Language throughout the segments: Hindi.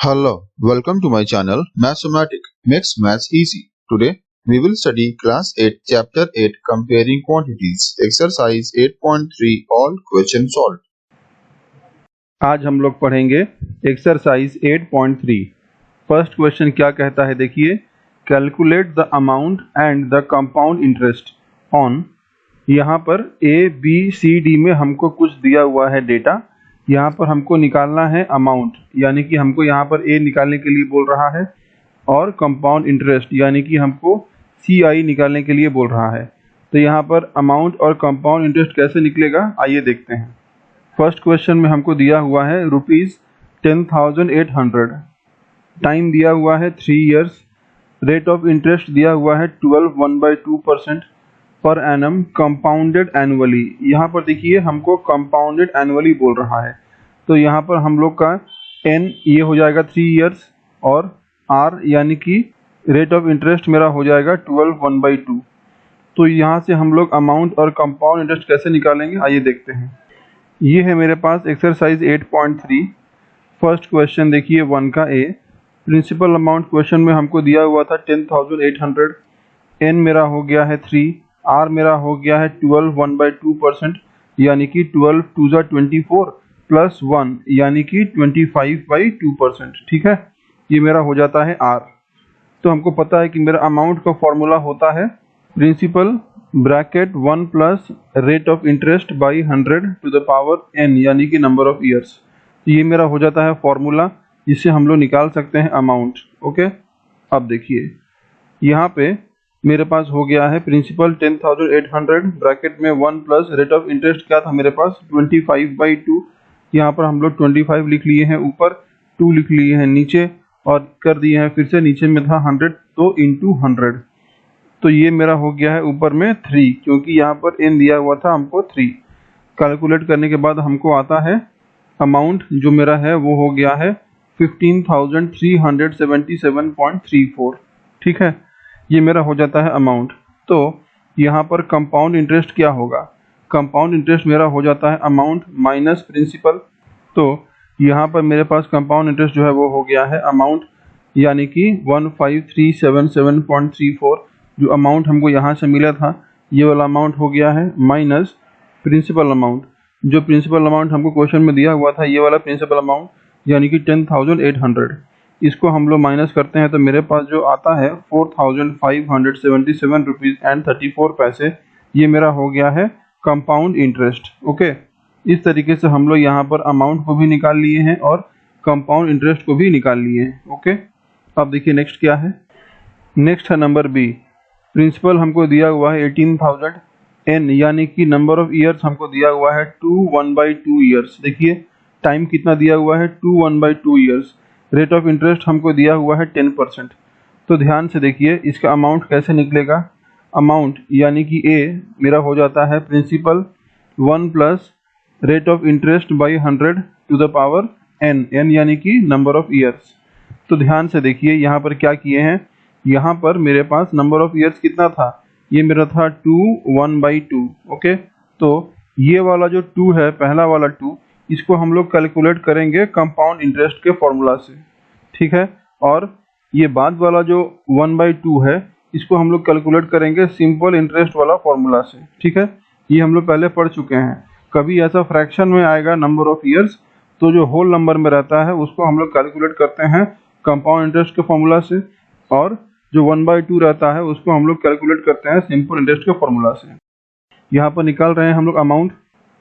Hello, welcome to my channel Mathematic Makes Maths Easy. Today we will study Class 8 Chapter 8 Comparing Quantities Exercise 8.3 All Question Solved. आज हम लोग पढ़ेंगे एक्सरसाइज 8.3। फर्स्ट क्वेश्चन क्या कहता है देखिए, calculate the amount and the compound interest on. यहाँ पर ए बी सी डी में हमको कुछ दिया हुआ है डेटा। यहाँ पर हमको निकालना है अमाउंट, यानी कि हमको यहाँ पर ए निकालने के लिए बोल रहा है, और कंपाउंड इंटरेस्ट यानी कि हमको सी आई निकालने के लिए बोल रहा है। तो यहाँ पर अमाउंट और कंपाउंड इंटरेस्ट कैसे निकलेगा आइए देखते हैं। फर्स्ट क्वेश्चन में हमको दिया हुआ है ₹10,800, टाइम दिया हुआ है 3 इयर्स, रेट ऑफ इंटरेस्ट दिया हुआ है 12 पर एनम, कंपाउंडेड एनुअली। यहाँ पर देखिए हमको कंपाउंडेड एनुअली बोल रहा है, तो यहाँ पर हम लोग का एन ये हो जाएगा 3 इयर्स, और आर यानी कि रेट ऑफ इंटरेस्ट मेरा हो जाएगा 12 तो यहाँ से हम लोग अमाउंट और कंपाउंड इंटरेस्ट कैसे निकालेंगे आइए देखते हैं। ये है मेरे पास एक्सरसाइज 8.3। फर्स्ट क्वेश्चन देखिए 1 का ए, प्रिंसिपल अमाउंट क्वेश्चन में हमको दिया हुआ था 10,800, एन मेरा हो गया है 3, आर मेरा हो गया है 12 यानी कि 12 2 जा 24 प्लस 1 यानी कि 25/2%। ठीक है, ये मेरा हो जाता है आर। तो हमको पता है कि मेरा अमाउंट का फॉर्मूला होता है principal bracket 1 plus rate of interest by 100 to the power n यानी कि नंबर ऑफ ईयर्स। ये मेरा हो जाता है फॉर्मूला, जिससे हम लोग निकाल सकते हैं अमाउंट। ओके, अब देखिए यहाँ पे मेरे पास हो गया है प्रिंसिपल 10,800 ब्रैकेट में 1 प्लस रेट ऑफ इंटरेस्ट क्या था मेरे पास 25/2। यहाँ पर हम लोग 25 लिख लिए हैं ऊपर, 2 लिख लिए हैं नीचे, और कर दिए हैं फिर से नीचे में था 100, तो इंटू 100। तो ये मेरा हो गया है ऊपर में 3, क्योंकि यहाँ पर n दिया हुआ था हमको 3। कैलकुलेट करने के बाद हमको आता है अमाउंट जो मेरा है वो हो गया है 15,377.34। ठीक है, ये मेरा हो जाता है अमाउंट। तो यहाँ पर कंपाउंड इंटरेस्ट क्या होगा, कंपाउंड इंटरेस्ट मेरा हो जाता है अमाउंट माइनस प्रिंसिपल। तो यहाँ पर मेरे पास कंपाउंड इंटरेस्ट जो है वो हो गया है अमाउंट, यानी कि 15,377.34। जो अमाउंट हमको यहाँ से मिला था ये वाला अमाउंट हो गया है माइनस प्रिंसिपल अमाउंट। जो प्रिंसिपल अमाउंट हमको क्वेश्चन में दिया हुआ था ये वाला प्रिंसिपल अमाउंट यानी कि 10,800, इसको हम लोग माइनस करते हैं तो मेरे पास जो आता है 4,577 रुपीज़ एंड 34 पैसे। ये मेरा हो गया है कंपाउंड इंटरेस्ट। ओके, इस तरीके से हम लोग यहाँ पर अमाउंट को भी निकाल लिए हैं और कंपाउंड इंटरेस्ट को भी निकाल लिए हैं। ओके, अब देखिए नेक्स्ट क्या है। नेक्स्ट है नंबर बी, प्रिंसिपल हमको दिया हुआ है 18,000, एन यानी कि नंबर ऑफ ईयर्स हमको दिया हुआ है 1/2 ईयर्स। देखिए टाइम कितना दिया हुआ है 1/2 ईयर्स, रेट ऑफ इंटरेस्ट हमको दिया हुआ है 10%। तो ध्यान से देखिए इसका अमाउंट कैसे निकलेगा। अमाउंट यानी कि ए मेरा हो जाता है principal 1 plus rate of interest by 100 to the power n, n यानी कि नंबर ऑफ ईयर्स। तो ध्यान से देखिए यहाँ पर क्या किए हैं, यहाँ पर मेरे पास नंबर ऑफ ईयर्स कितना था, ये मेरा था 1/2। ओके, तो ये वाला जो 2 है, पहला वाला 2, इसको हम लोग कैलकुलेट करेंगे कंपाउंड इंटरेस्ट के फॉर्मूला से। ठीक है, और ये बाद वाला जो 1/2 है इसको हम लोग कैलकुलेट करेंगे सिंपल इंटरेस्ट वाला फॉर्मूला से। ठीक है, ये हम लोग पहले पढ़ चुके हैं। कभी ऐसा फ्रैक्शन में आएगा नंबर ऑफ ईयर्स, तो जो होल नंबर में रहता है उसको हम लोग कैलकुलेट करते हैं कंपाउंड इंटरेस्ट के फॉर्मूला से, और जो 1/2 रहता है उसको हम लोग कैलकुलेट करते हैं सिंपल इंटरेस्ट के फॉर्मूला से। यहाँ पर निकाल रहे हैं हम लोग अमाउंट,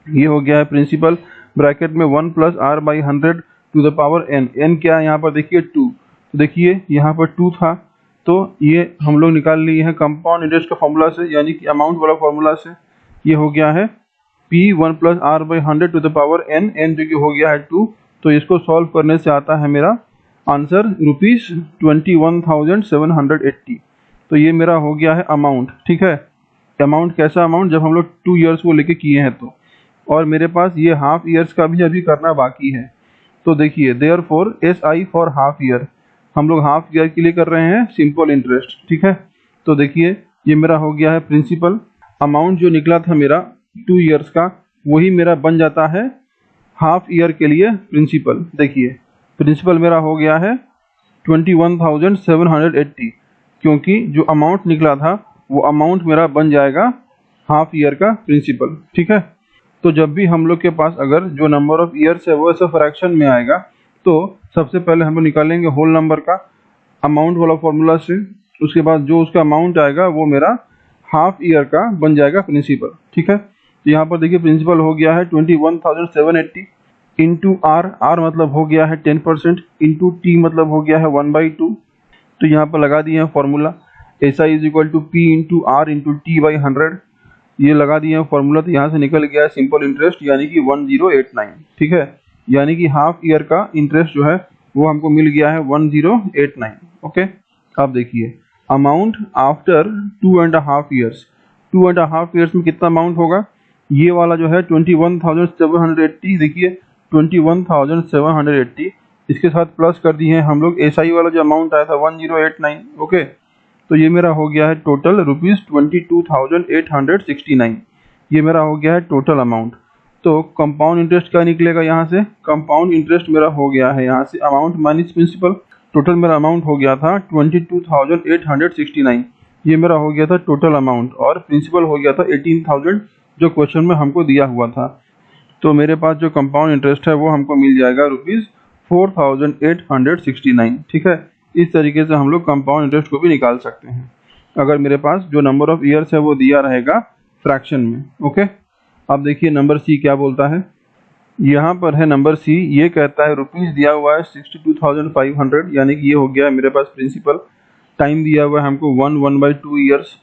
ये हो गया है प्रिंसिपल ब्रैकेट में 1 plus R by 100 to the power n। n क्या है यहाँ पर देखिए 2, तो देखिए यहाँ पर 2 था, तो ये हम लोग निकाल लिए हैं कंपाउंड इंटरेस्ट के फॉर्मूला से, यानी कि अमाउंट वाला फॉर्मूला से। ये हो गया है p 1 plus R by 100 to the power n, n जो कि हो गया है 2। तो इसको सॉल्व करने से आता है मेरा आंसर ₹21,780। तो ये मेरा हो गया है अमाउंट। ठीक है, अमाउंट कैसा अमाउंट, जब हम लोग 2 इयर्स को लेके किए हैं तो, और मेरे पास ये हाफ ईयर्स का भी अभी करना बाकी है। तो देखिए therefore SI for half year, हम लोग हाफ ईयर के लिए कर रहे हैं सिंपल इंटरेस्ट। ठीक है, तो देखिए ये मेरा हो गया है प्रिंसिपल। अमाउंट जो निकला था मेरा 2 इयर्स का, वही मेरा बन जाता है हाफ ईयर के लिए प्रिंसिपल। देखिए प्रिंसिपल मेरा हो गया है 21,780, क्योंकि जो अमाउंट निकला था वो अमाउंट मेरा बन जाएगा हाफ ईयर का प्रिंसिपल। ठीक है, तो जब भी हम लोग के पास अगर जो नंबर ऑफ ईयर्स है वो ऐसा फ्रैक्शन में आएगा तो सबसे पहले हम लोग निकालेंगे होल नंबर का अमाउंट वाला फॉर्मूला से, उसके बाद जो उसका अमाउंट आएगा वो मेरा हाफ ईयर का बन जाएगा प्रिंसिपल। ठीक है, तो यहाँ पर देखिए प्रिंसिपल हो गया है 21,780 इंटू आर मतलब हो गया है 10%, इंटू टी मतलब हो गया है 1/2। तो यहाँ पर लगा दिए हैं formula SI is equal to P into R into T by 100, ये लगा दिए हैं फॉर्मूला। तो यहाँ से निकल गया है सिंपल इंटरेस्ट यानी कि 1089। ठीक है, यानी कि हाफ ईयर का इंटरेस्ट जो है वो हमको मिल गया है 1089। ओके, अब देखिए अमाउंट आफ्टर 2.5 ईयर्स, 2.5 ईयर्स में कितना अमाउंट होगा, ये वाला जो है 21,780, देखिए 21,780 इसके साथ प्लस कर दिए हैं हम लोग SI वाला जो अमाउंट आया था 1089। ओके, तो ये मेरा हो गया है टोटल ₹22,869, ये मेरा हो गया है टोटल अमाउंट। तो कंपाउंड इंटरेस्ट क्या निकलेगा यहाँ से, कंपाउंड इंटरेस्ट मेरा हो गया है यहाँ से अमाउंट माइनस प्रिंसिपल। टोटल मेरा अमाउंट हो गया था 22,869, ये मेरा हो गया था टोटल अमाउंट, और प्रिंसिपल हो गया था 18,000 जो क्वेश्चन में हमको दिया हुआ था। तो मेरे पास जो कंपाउंड इंटरेस्ट है वो हमको मिल जाएगा ₹4,869। ठीक है, इस तरीके से हम लोग कंपाउंड इंटरेस्ट को भी निकाल सकते हैं अगर मेरे पास जो नंबर ऑफ ईयर्स है वो दिया रहेगा फ्रैक्शन में। ओके, अब देखिए नंबर सी क्या बोलता है, यहाँ पर है नंबर सी, ये कहता है रुपीज़ दिया हुआ है 62,500, यानी कि ये हो गया है मेरे पास प्रिंसिपल। टाइम दिया हुआ है हमको 1/2 ईयर्स,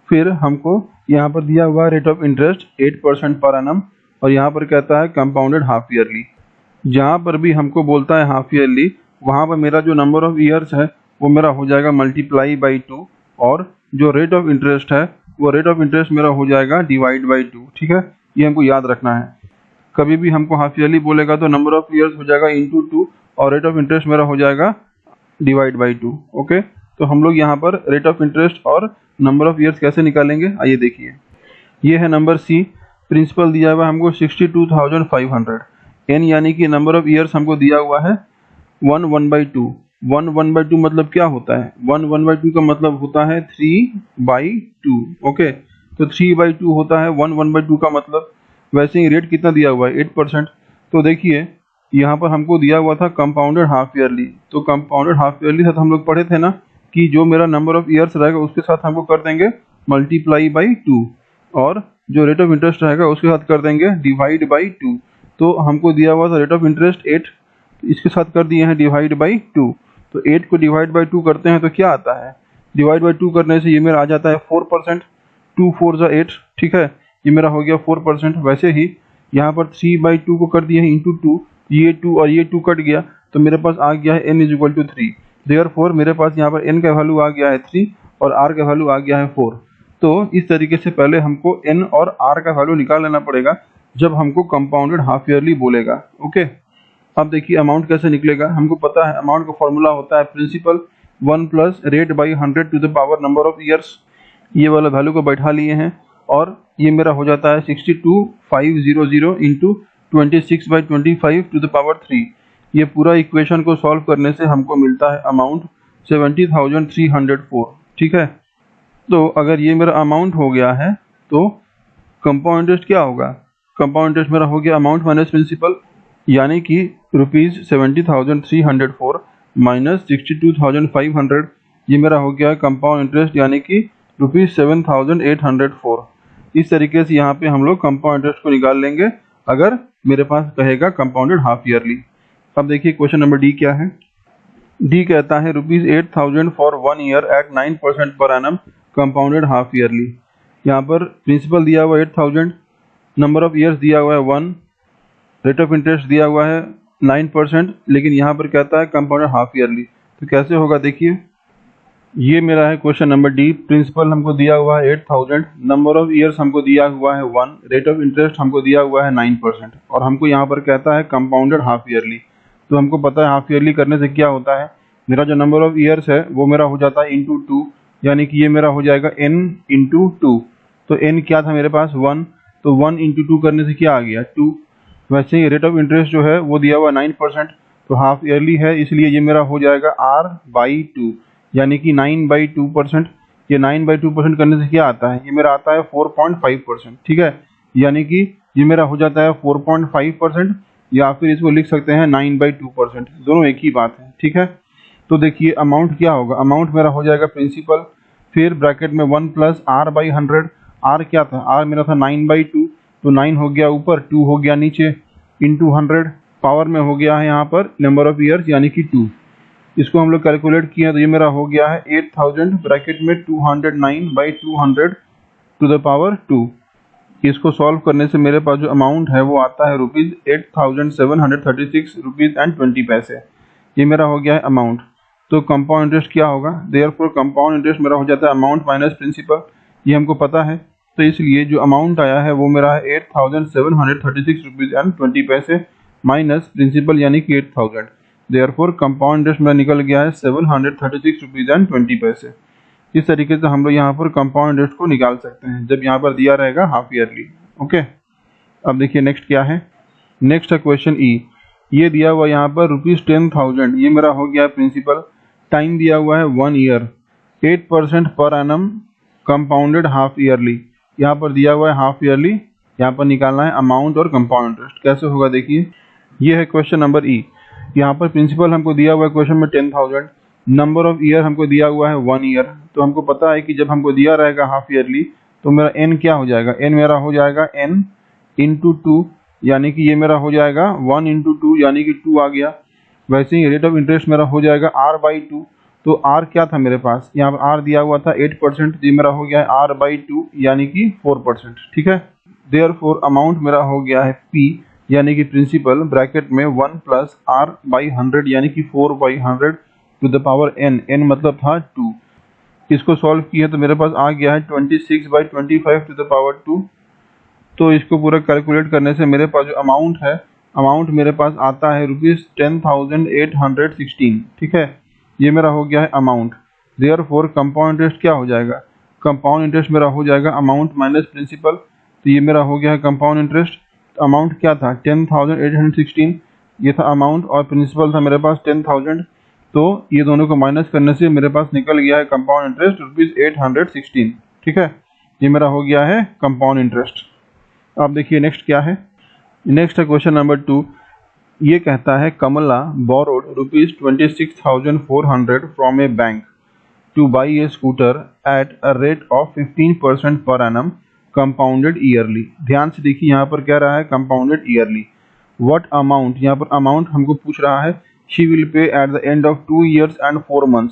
फिर हमको यहाँ पर दिया हुआ है rate of interest 8% per annum, और यहाँ पर कहता है कंपाउंडेड हाफ ईयरली। जहाँ पर भी हमको बोलता है हाफ ईयरली वहाँ पर मेरा जो नंबर ऑफ ईयर्स है वो मेरा हो जाएगा मल्टीप्लाई बाई 2, और जो रेट ऑफ इंटरेस्ट है वो रेट ऑफ इंटरेस्ट मेरा हो जाएगा डिवाइड बाई 2। ठीक है, ये हमको याद रखना है। कभी भी हमको हाफ ईयरली बोलेगा तो नंबर ऑफ ईयर्स हो जाएगा इंटू 2 और रेट ऑफ इंटरेस्ट मेरा हो जाएगा डिवाइड बाई 2। ओके, तो हम लोग यहाँ पर रेट ऑफ इंटरेस्ट और नंबर ऑफ ईयर्स कैसे निकालेंगे, आइए देखिए। ये है नंबर सी, प्रिंसिपल दिया हुआ है हमको 62,500, एन यानी कि नंबर ऑफ ईयर्स हमको दिया हुआ है 1/2। 1/2 मतलब क्या होता है, 1/2 का मतलब होता है 3/2। ओके, तो 3/2 होता है 1/2 का मतलब। वैसे ही रेट कितना दिया हुआ है 8%। तो देखिए यहाँ पर हमको दिया हुआ था कंपाउंडेड हाफ ईयरली, तो कंपाउंडेड हाफ ईयरली साथ हम लोग पढ़े थे ना कि जो मेरा नंबर ऑफ ईयर्स रहेगा उसके साथ हमको कर देंगे मल्टीप्लाई बाई 2, और जो रेट ऑफ इंटरेस्ट रहेगा उसके साथ कर देंगे डिवाइड बाई 2। तो हमको दिया हुआ था रेट ऑफ इंटरेस्ट 8, इसके साथ कर दिए हैं डिवाइड बाई 2। तो 8 को डिवाइड बाई 2 करते हैं तो क्या आता है, डिवाइड बाई 2 करने से ये मेरा आ जाता है 4%, 2 4 जा 8। ठीक है, ये मेरा हो गया 4%। वैसे ही यहाँ पर 3/2 को कर दिए हैं इंटू 2, ये 2 और ये 2 कट गया तो मेरे पास आ गया है n is equal to 3। Therefore मेरे पास यहाँ पर n का वैल्यू आ गया है 3 और r का वैल्यू आ गया है 4। तो इस तरीके से पहले हमको n और r का वैल्यू निकाल लेना पड़ेगा जब हमको कंपाउंडेड हाफ ईयरली बोलेगा। ओके, अब देखिए अमाउंट कैसे निकलेगा। हमको पता है अमाउंट का फॉर्मूला होता है principal 1 plus rate by 100 to the power number of years. ये वाला वैल्यू को बैठा लिए हैं और ये मेरा हो जाता है 62,500 इंटू 26/25 टू द पावर 3। ये पूरा इक्वेशन को सॉल्व करने से हमको मिलता है अमाउंट 70,304। ठीक है, तो अगर ये मेरा अमाउंट हो गया है तो कंपाउंड इंटरेस्ट क्या होगा, कंपाउंड इंटरेस्ट मेरा हो गया अमाउंट माइनस प्रिंसिपल, यानी कि ₹70,304 माइनस 62,500, ये मेरा हो गया कंपाउंड इंटरेस्ट यानी कि ₹7,804। इस तरीके से यहाँ पे हम लोग कंपाउंड इंटरेस्ट को निकाल लेंगे अगर मेरे पास कहेगा कंपाउंडेड हाफ ईयरली। अब देखिए क्वेश्चन नंबर डी क्या है। डी कहता है ₹8,000 for 1 year eight 9% per annum compounded half yearly. यहाँ पर प्रिंसिपल दिया हुआ है 8,000, नंबर ऑफ ईयर्स दिया हुआ है 1, रेट ऑफ इंटरेस्ट दिया हुआ है 9%, लेकिन यहाँ पर कहता है कंपाउंडेड हाफ ईयरली। तो कैसे होगा देखिए, ये मेरा है क्वेश्चन नंबर डी। प्रिंसिपल हमको दिया हुआ है 8,000, नंबर ऑफ ईयर्स हमको दिया हुआ है 1, रेट ऑफ इंटरेस्ट हमको दिया हुआ है 9%, और हमको यहाँ पर कहता है कंपाउंडेड हाफ ईयरली। तो हमको पता है हाफ ईयरली करने से क्या होता है, मेरा जो नंबर ऑफ ईयर्स है वो मेरा हो जाता है इंटू 2, यानी कि ये मेरा हो जाएगा n इंटू 2। तो n क्या था मेरे पास 1, तो 1 इंटू 2 करने से क्या आ गया 2। वैसे ही रेट ऑफ इंटरेस्ट जो है वो दिया हुआ 9%, तो हाफ ईयरली है, इसलिए ये मेरा हो जाएगा R/2 यानी कि 9/2%। ये 9/2% करने से क्या आता है, ये मेरा आता है 4.5%। ठीक है, यानी कि ये मेरा हो जाता है 4.5%, या फिर इसको लिख सकते हैं 9/2%, दोनों एक ही बात है। ठीक है, तो देखिए अमाउंट क्या होगा, अमाउंट मेरा हो जाएगा प्रिंसिपल, फिर ब्रैकेट में 1 प्लस R/100। R क्या था, R मेरा था 9/2, तो 9 हो गया ऊपर, 2 हो गया नीचे, इंटू 100 पावर में हो गया है यहाँ पर नंबर ऑफ ईयर्स यानी कि 2। इसको हम लोग कैलकुलेट किए तो ये मेरा हो गया है 8000 ब्रैकेट में 209/200 टू द पावर 2। इसको सॉल्व करने से मेरे पास जो अमाउंट है वो आता है ₹8736.20। ये मेरा हो गया है अमाउंट। तो कंपाउंड इंटरेस्ट क्या होगा, देयरफॉर कंपाउंड इंटरेस्ट मेरा हो जाता है अमाउंट माइनस प्रिंसिपल, ये हमको पता है। तो इसलिए जो अमाउंट आया है वो मेरा है ₹8736.20 माइनस प्रिंसिपल यानी कि 8000। देयरफॉर कंपाउंड इंटरेस्ट मेरा निकल गया है ₹736.20। इस तरीके से हम लोग यहाँ पर कंपाउंड इंटरेस्ट को निकाल सकते हैं जब यहाँ पर दिया रहेगा हाफ ईयरली। ओके, अब देखिए नेक्स्ट क्या है, नेक्स्ट है क्वेश्चन ई। ये दिया हुआ यहाँ पर ₹10,000, ये मेरा हो गया प्रिंसिपल, टाइम दिया हुआ है 1 year, 8% per annum compounded half yearly. यहाँ पर दिया हुआ है हाफ ईयरली, यहाँ पर निकालना है अमाउंट और कंपाउंड इंटरेस्ट। कैसे होगा देखिए, ये है क्वेश्चन नंबर ई। यहाँ पर प्रिंसिपल हमको दिया हुआ है क्वेश्चन में 10,000, नंबर ऑफ ईयर हमको दिया हुआ है 1 ईयर। तो हमको पता है कि जब हमको दिया रहेगा हाफ ईयरली तो मेरा एन क्या हो जाएगा, एन मेरा हो जाएगा n इंटू 2, यानी कि ये मेरा हो जाएगा 1 इंटू 2 यानी कि 2 आ गया। वैसे ही रेट ऑफ इंटरेस्ट मेरा हो जाएगा R/2। तो R क्या था मेरे पास, यहाँ पर R दिया हुआ था 8%, ये मेरा हो गया है R/2 यानी कि 4%। ठीक है, देयरफॉर अमाउंट मेरा हो गया है P यानी कि प्रिंसिपल ब्रैकेट में 1 प्लस R/100 यानी कि 4/100 to the power n, n मतलब था 2। इसको सॉल्व किया तो मेरे पास आ गया है 26/25 टू द पावर 2। तो इसको पूरा कैलकुलेट करने से मेरे पास जो अमाउंट है, अमाउंट मेरे पास आता है ₹10,816। ठीक है, ये मेरा हो गया है अमाउंट। देयरफॉर कंपाउंड इंटरेस्ट क्या हो जाएगा, कंपाउंड इंटरेस्ट मेरा हो जाएगा अमाउंट माइनस प्रिंसिपल। तो ये मेरा हो गया है कंपाउंड इंटरेस्ट। अमाउंट क्या था 10,816, ये था अमाउंट, और प्रिंसिपल था मेरे पास 10,000। तो ये दोनों को माइनस करने से मेरे पास निकल गया है कंपाउंड इंटरेस्ट ₹816। ठीक है, ये मेरा हो गया है कंपाउंड इंटरेस्ट। अब देखिए नेक्स्ट क्या है, नेक्स्ट है क्वेश्चन नंबर 2। ये कहता है Kamala borrowed ₹26,400 from a bank to buy a scooter at a rate of 15% per annum compounded yearly. ध्यान से देखिए यहाँ पर कह रहा है कंपाउंडेड ईयरली। व्हाट अमाउंट, यहाँ पर अमाउंट हमको पूछ रहा है, she will pay at the end of 2 years and 4 months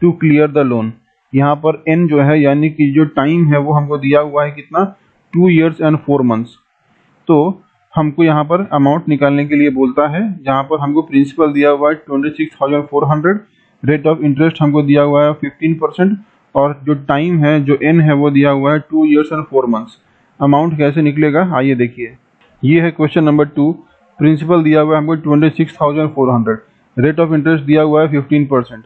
to clear the loan. यहाँ पर n जो है यानी कि जो टाइम है वो हमको दिया हुआ है कितना, 2 years and 4 months। तो हमको यहाँ पर अमाउंट निकालने के लिए बोलता है, जहाँ पर हमको प्रिंसिपल दिया हुआ है 26,400, रेट ऑफ इंटरेस्ट हमको दिया हुआ है 15%, और जो टाइम है जो n है वो दिया हुआ है 2 years and 4 months। अमाउंट कैसे निकलेगा आइए देखिए, ये है क्वेश्चन नंबर 2। प्रिंसिपल दिया हुआ है हमको 26,400, रेट ऑफ इंटरेस्ट दिया हुआ है 15%,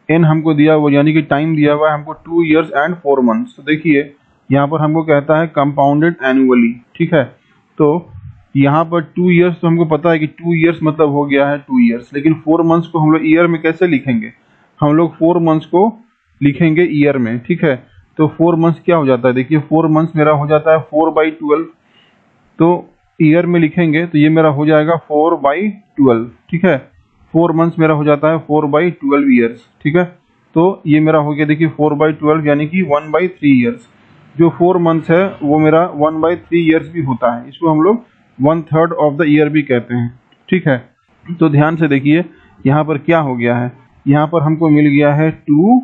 n हमको दिया हुआ यानी कि टाइम दिया हुआ है हमको 2 years and 4 months। तो देखिए यहाँ पर हमको कहता है कंपाउंडेड एनुअली। ठीक है, तो यहाँ पर 2 years तो हमको पता है कि 2 years मतलब हो गया है 2 years, लेकिन 4 months को हम लोग ईयर में कैसे लिखेंगे, हम लोग 4 months को लिखेंगे ईयर में। ठीक है, तो 4 months क्या हो जाता है, देखिए 4 months मेरा हो जाता है 4/12, तो ईयर में लिखेंगे तो ये मेरा हो जाएगा 4/12। ठीक है, 4 months मेरा हो जाता है 4/12 ईयर्स। ठीक है, तो ये मेरा हो गया देखिए 4/12 यानी कि 1/3 ईयर्स। जो 4 months है वो मेरा 1/3 ईयर्स भी होता है, इसको हम लोग 1/3 ऑफ द ईयर भी कहते हैं। ठीक है, तो ध्यान से देखिए यहाँ पर क्या हो गया है, यहाँ पर हमको मिल गया है 2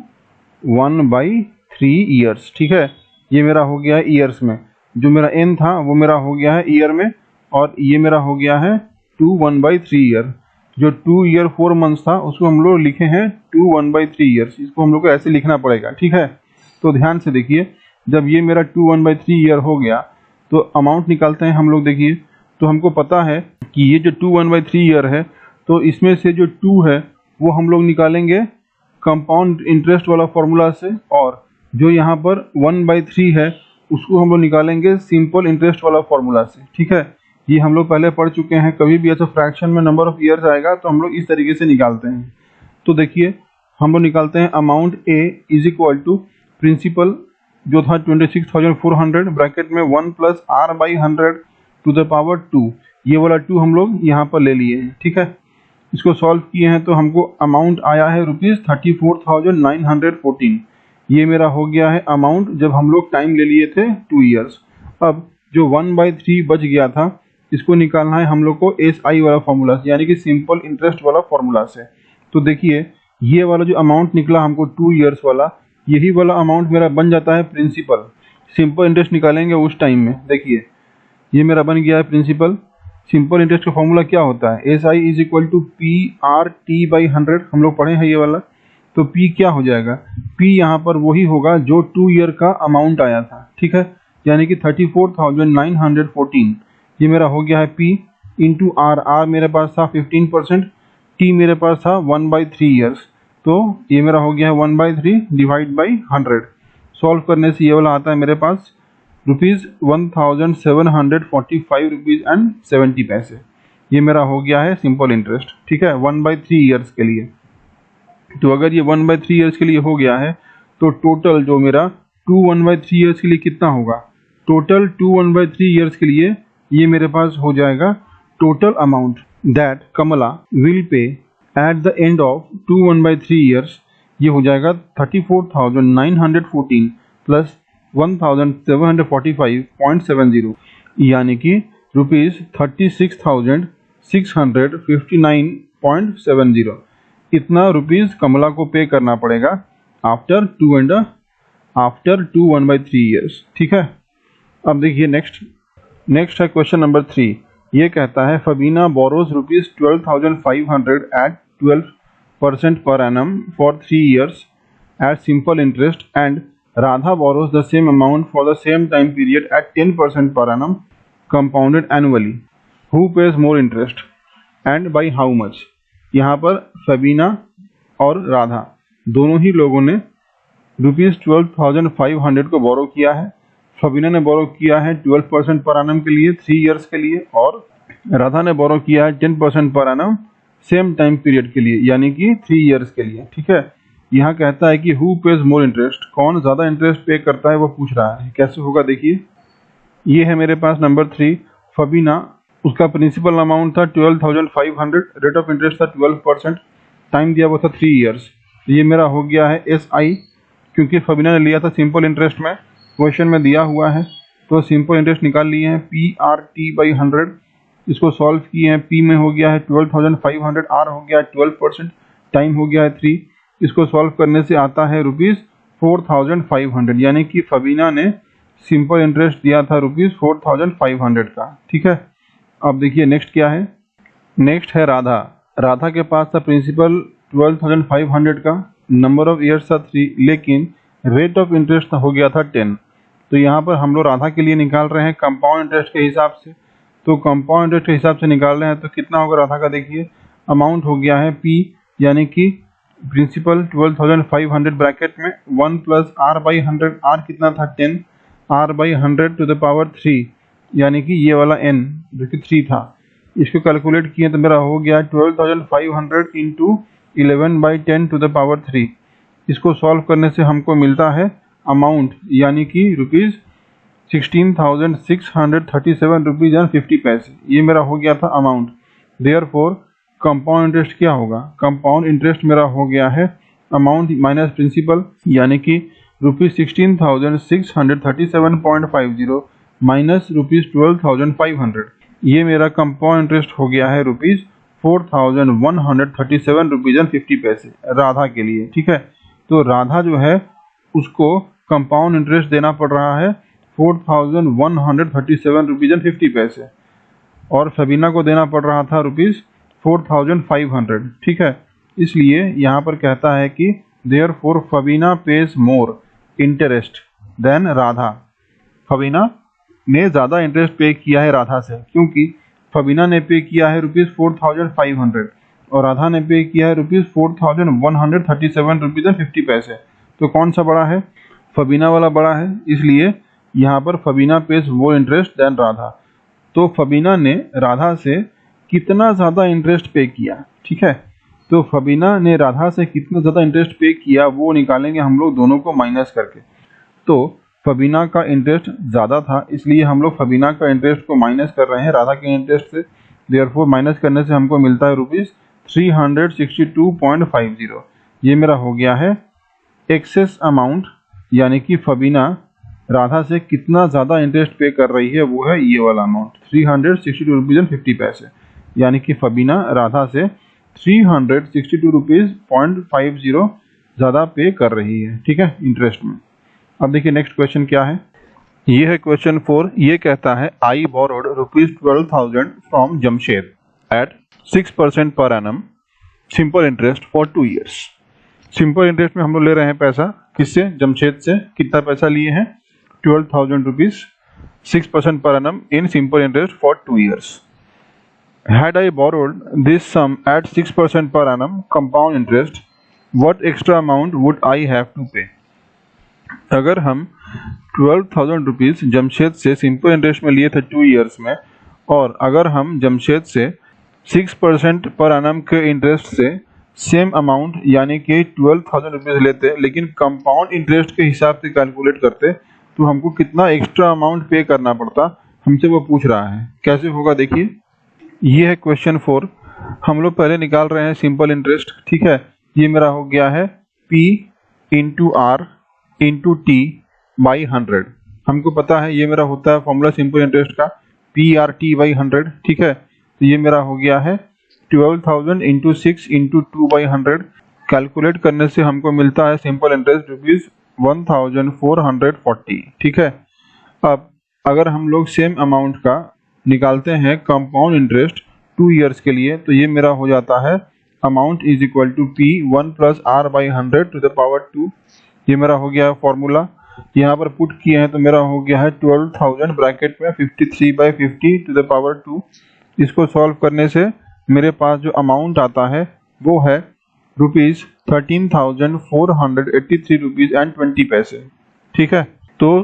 1/3 ईयर्स। ठीक है, ये मेरा हो गया है ईयर्स में, जो मेरा n था वो मेरा हो गया है ईयर में, और ये मेरा हो गया है 2 1/3 ईयर। जो 2 year 4 months था उसको हम लोग लिखे हैं 2 1/3 ईयर्स, इसको हम लोग को ऐसे लिखना पड़ेगा। ठीक है, तो ध्यान से देखिए, जब ये मेरा 2 1/3 ईयर हो गया तो अमाउंट निकालते हैं हम लोग। देखिए तो हमको पता है कि ये जो 2 1/3 ईयर है, तो इसमें से जो 2 है वो हम लोग निकालेंगे कंपाउंड इंटरेस्ट वाला फॉर्मूला से, और जो यहाँ पर 1/3 है उसको हम लोग निकालेंगे सिंपल इंटरेस्ट वाला फॉर्मूला से। ठीक है, ये हम लोग पहले पढ़ चुके हैं। कभी भी ऐसा फ्रैक्शन में नंबर ऑफ ईयर्स आएगा तो हम लोग इस तरीके से निकालते हैं। तो देखिए हम लोग निकालते हैं amount A is equal to principal जो था 26,400 ब्रैकेट में 1 plus R by 100 to the power 2। ये वाला 2 हम लोग यहाँ पर ले लिए हैं, ठीक है। इसको सॉल्व किए हैं तो हमको अमाउंट आया है ₹34,914। ये मेरा हो गया है अमाउंट जब हम लोग टाइम ले लिए थे 2 ईयर्स। अब जो 1/3 बच गया था इसको निकालना है हम लोग को SI वाला फॉर्मूला से, यानी कि सिंपल इंटरेस्ट वाला फॉर्मूला से। तो देखिए ये वाला जो अमाउंट निकला हमको 2 ईयर्स वाला, यही वाला अमाउंट मेरा बन जाता है प्रिंसिपल। सिंपल इंटरेस्ट निकालेंगे उस टाइम में, देखिए ये मेरा बन गया है प्रिंसिपल। सिंपल इंटरेस्ट का फॉर्मूला क्या होता है? SI is equal to PRT/100, हम लोग पढ़े हैं ये वाला। तो P क्या हो जाएगा? P यहाँ पर वही होगा जो 2 ईयर का अमाउंट आया था, ठीक है, यानी कि 34,914। ये मेरा हो गया है P इंटू R मेरे पास था 15%, T मेरे पास था 1/3 ईयर्स, तो ये मेरा हो गया है 1/3 डिवाइड बाई 100। सॉल्व करने से ये वाला आता है मेरे पास ₹1,745.70। ये मेरा हो गया है सिंपल इंटरेस्ट, ठीक है, 1/3 ईयर्स के लिए। तो अगर ये 1/3 ईयर्स के लिए हो गया है तो टोटल जो मेरा 1/3 ईयर्स के लिए कितना होगा? टोटल 1/3 ईयर्स के लिए ये मेरे पास हो जाएगा total amount that Kamala will pay at the end of 1/3 years. ये हो जाएगा 34,914 प्लस 1,745.70, यानी कि ₹36,659.70। इतना रुपीज कमला को पे करना पड़ेगा आफ्टर 1/3 ईयर्स, ठीक है। अब देखिए नेक्स्ट है क्वेश्चन नंबर 3। ये कहता है फबीना borrows ₹12,500 eight 12% per annum for 3 years at simple interest, and Radha borrows the same amount for the same time period at 10% per annum compounded annually. Who pays more interest and by how much? यहाँ पर फबीना और राधा दोनों ही लोगों ने ₹12,500 को बोरो किया है। फबीना ने बोरो किया है 12% पर annum के लिए 3 ईयर्स के लिए, और राधा ने बोरो किया है 10% पर annum सेम टाइम पीरियड के लिए, यानी कि 3 ईयर्स के लिए, ठीक है। यहाँ कहता है कि हु पेज मोर इंटरेस्ट, कौन ज़्यादा इंटरेस्ट पे करता है वो पूछ रहा है। कैसे होगा देखिए, ये है मेरे पास नंबर 3 फबीना, उसका प्रिंसिपल अमाउंट था 12,500, रेट ऑफ इंटरेस्ट था 12%, टाइम दिया हुआ था 3 ईयर्स। ये मेरा हो गया है SI, क्योंकि फबीना ने लिया था सिंपल इंटरेस्ट में, क्वेश्चन में दिया हुआ है तो सिंपल इंटरेस्ट निकाल लिए हैं PRT/100। इसको सॉल्व किए हैं, P में हो गया है 12,500, R हो गया है 12%, टाइम हो गया है 3। इसको सॉल्व करने से आता है ₹4,500, यानी कि फबीना ने सिंपल इंटरेस्ट दिया था ₹4,500 का, ठीक है। अब देखिए नेक्स्ट क्या है, नेक्स्ट है राधा के पास था प्रिंसिपल 12,500 का, नंबर ऑफ ईयर्स था 3, लेकिन रेट ऑफ इंटरेस्ट हो गया था 10। तो यहाँ पर हम लोग राधा के लिए निकाल रहे हैं कंपाउंड इंटरेस्ट के हिसाब से। तो कंपाउंड इंटरेस्ट के हिसाब से निकाल रहे हैं तो कितना होगा राधा का, देखिए अमाउंट हो गया है P, यानी कि प्रिंसिपल 12,500 ब्रैकेट में 1 प्लस R/100, R कितना था 10, R/100 टू द पावर 3, यानी कि ये वाला n जो कि 3 था। इसको कैलकुलेट किए तो मेरा हो गया 12,500 इंटू 11/10 टू द पावर 3। इसको सॉल्व करने से हमको मिलता है अमाउंट, यानी कि ₹16,637.50। ये मेरा हो गया था अमाउंट। देयरफॉर कंपाउंड इंटरेस्ट क्या होगा? कंपाउंड इंटरेस्ट मेरा हो गया है अमाउंट माइनस प्रिंसिपल, यानी कि ₹16,637.50 माइनस ₹12,500। ये मेरा कंपाउंड इंटरेस्ट हो गया है ₹4,137.50 राधा के लिए, ठीक है। तो राधा जो है उसको कंपाउंड इंटरेस्ट देना पड़ रहा है ₹4,137.50, और फबीना को देना पड़ रहा था ₹4,500, ठीक है। इसलिए यहाँ पर कहता है कि therefore Fabina pays more interest than Radha. Fabina ने ज़्यादा इंटरेस्ट पे किया है राधा से, क्योंकि फबीना ने पे किया है ₹4,500 और राधा ने पे किया है ₹4,137.50। तो कौन सा बड़ा है? फबीना वाला बड़ा है, इसलिए यहाँ पर Fabina pays more interest than Radha. तो फबीना ने राधा से कितना ज़्यादा इंटरेस्ट पे किया, ठीक है। तो फबीना ने राधा से कितना ज़्यादा इंटरेस्ट पे किया वो निकालेंगे हम लोग दोनों को माइनस करके। तो फबीना का इंटरेस्ट ज़्यादा था, इसलिए हम लोग फबीना का इंटरेस्ट को माइनस कर रहे हैं राधा के इंटरेस्ट से। देयरफॉर माइनस करने से हमको मिलता है ₹362.50। ये मेरा हो गया है एक्सेस अमाउंट, यानी कि फबीना राधा से कितना ज़्यादा इंटरेस्ट पे कर रही है वो है ये वाला अमाउंट ₹362.50, यानी कि फबीना राधा से ₹362.50 ज़्यादा पे कर रही है, ठीक है, इंटरेस्ट में। अब देखिए नेक्स्ट क्वेश्चन क्या है। ये है क्वेश्चन 4। ये कहता है I borrowed ₹12,000 from Jamshed at 6% per annum simple interest for 2 years। Simple interest में हम लोग ले रहे हैं पैसा किससे, जमशेद से। कितना पैसा लिए हैं, ₹12,000, 6% per annum in simple interest for 2 years. Had I borrowed this sum at 6% per annum compound interest, what extra amount would I have to pay? अगर हम ₹12,000 जमशेद से सिंपल इंटरेस्ट में लिए थे 2 years में, और अगर हम जमशेद से 6% पर annum के इंटरेस्ट से सेम अमाउंट यानी कि ₹12,000 लेते, लेकिन कंपाउंड इंटरेस्ट के हिसाब से कैलकुलेट करते, तो हमको कितना एक्स्ट्रा अमाउंट पे करना पड़ता, हमसे वो पूछ रहा है। कैसे होगा देखिए। ये है क्वेश्चन 4। हम लोग पहले निकाल रहे हैं सिंपल इंटरेस्ट, ठीक है। ये मेरा हो गया है P into R into T by 100। हमको पता है ये मेरा होता है फॉर्मूला सिंपल इंटरेस्ट का PRT बाई 100, ठीक है। तो ये मेरा हो गया है 12,000 इंटू 6 इंटू 2 बाई 100। कैलकुलेट करने से हमको मिलता है सिंपल इंटरेस्ट ₹1,440, ठीक है। अब अगर हम लोग सेम अमाउंट का निकालते हैं कंपाउंड इंटरेस्ट 2 years के लिए, तो ये मेरा हो जाता है amount is equal to P1 plus R by 100 to the power 2। ये मेरा हो गया है फॉर्मूला, यहाँ पर पुट किए हैं तो मेरा हो गया है 12,000 ब्रैकेट में 53/50 टू द पावर 2। इसको सॉल्व करने से मेरे पास जो अमाउंट आता है वो है ₹13,483.20, ठीक है। तो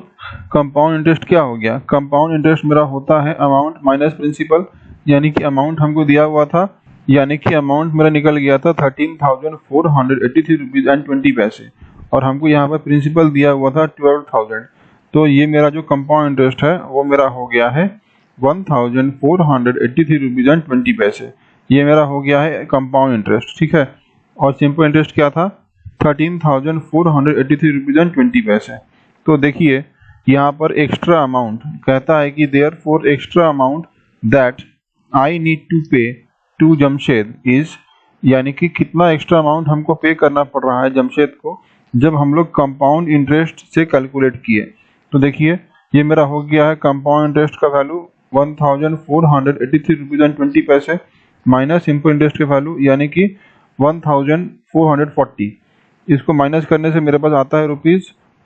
कंपाउंड इंटरेस्ट क्या हो गया, कंपाउंड इंटरेस्ट मेरा होता है अमाउंट माइनस प्रिंसिपल, यानी कि अमाउंट हमको दिया हुआ था, यानी कि अमाउंट मेरा निकल गया था ₹13,483.20, और हमको यहाँ पर प्रिंसिपल दिया हुआ था 12,000। तो ये मेरा जो कंपाउंड इंटरेस्ट है वो मेरा हो गया है ₹1,483.20। ये मेरा हो गया है कंपाउंड इंटरेस्ट, ठीक है। और सिंपल इंटरेस्ट क्या था, ₹13,483.20। तो देखिए यहाँ पर एक्स्ट्रा अमाउंट कहता है कि therefore extra amount that I need to pay to Jamshed is, यानी कि कितना एक्स्ट्रा अमाउंट हमको पे करना पड़ रहा है जमशेद को जब हम लोग कंपाउंड इंटरेस्ट से कैलकुलेट किए। तो देखिए ये मेरा हो गया है कंपाउंड इंटरेस्ट का वैल्यू ₹1,483.20 माइनस सिंपल इंटरेस्ट के वैल्यू यानी कि 1,440। इसको माइनस करने से मेरे पास आता है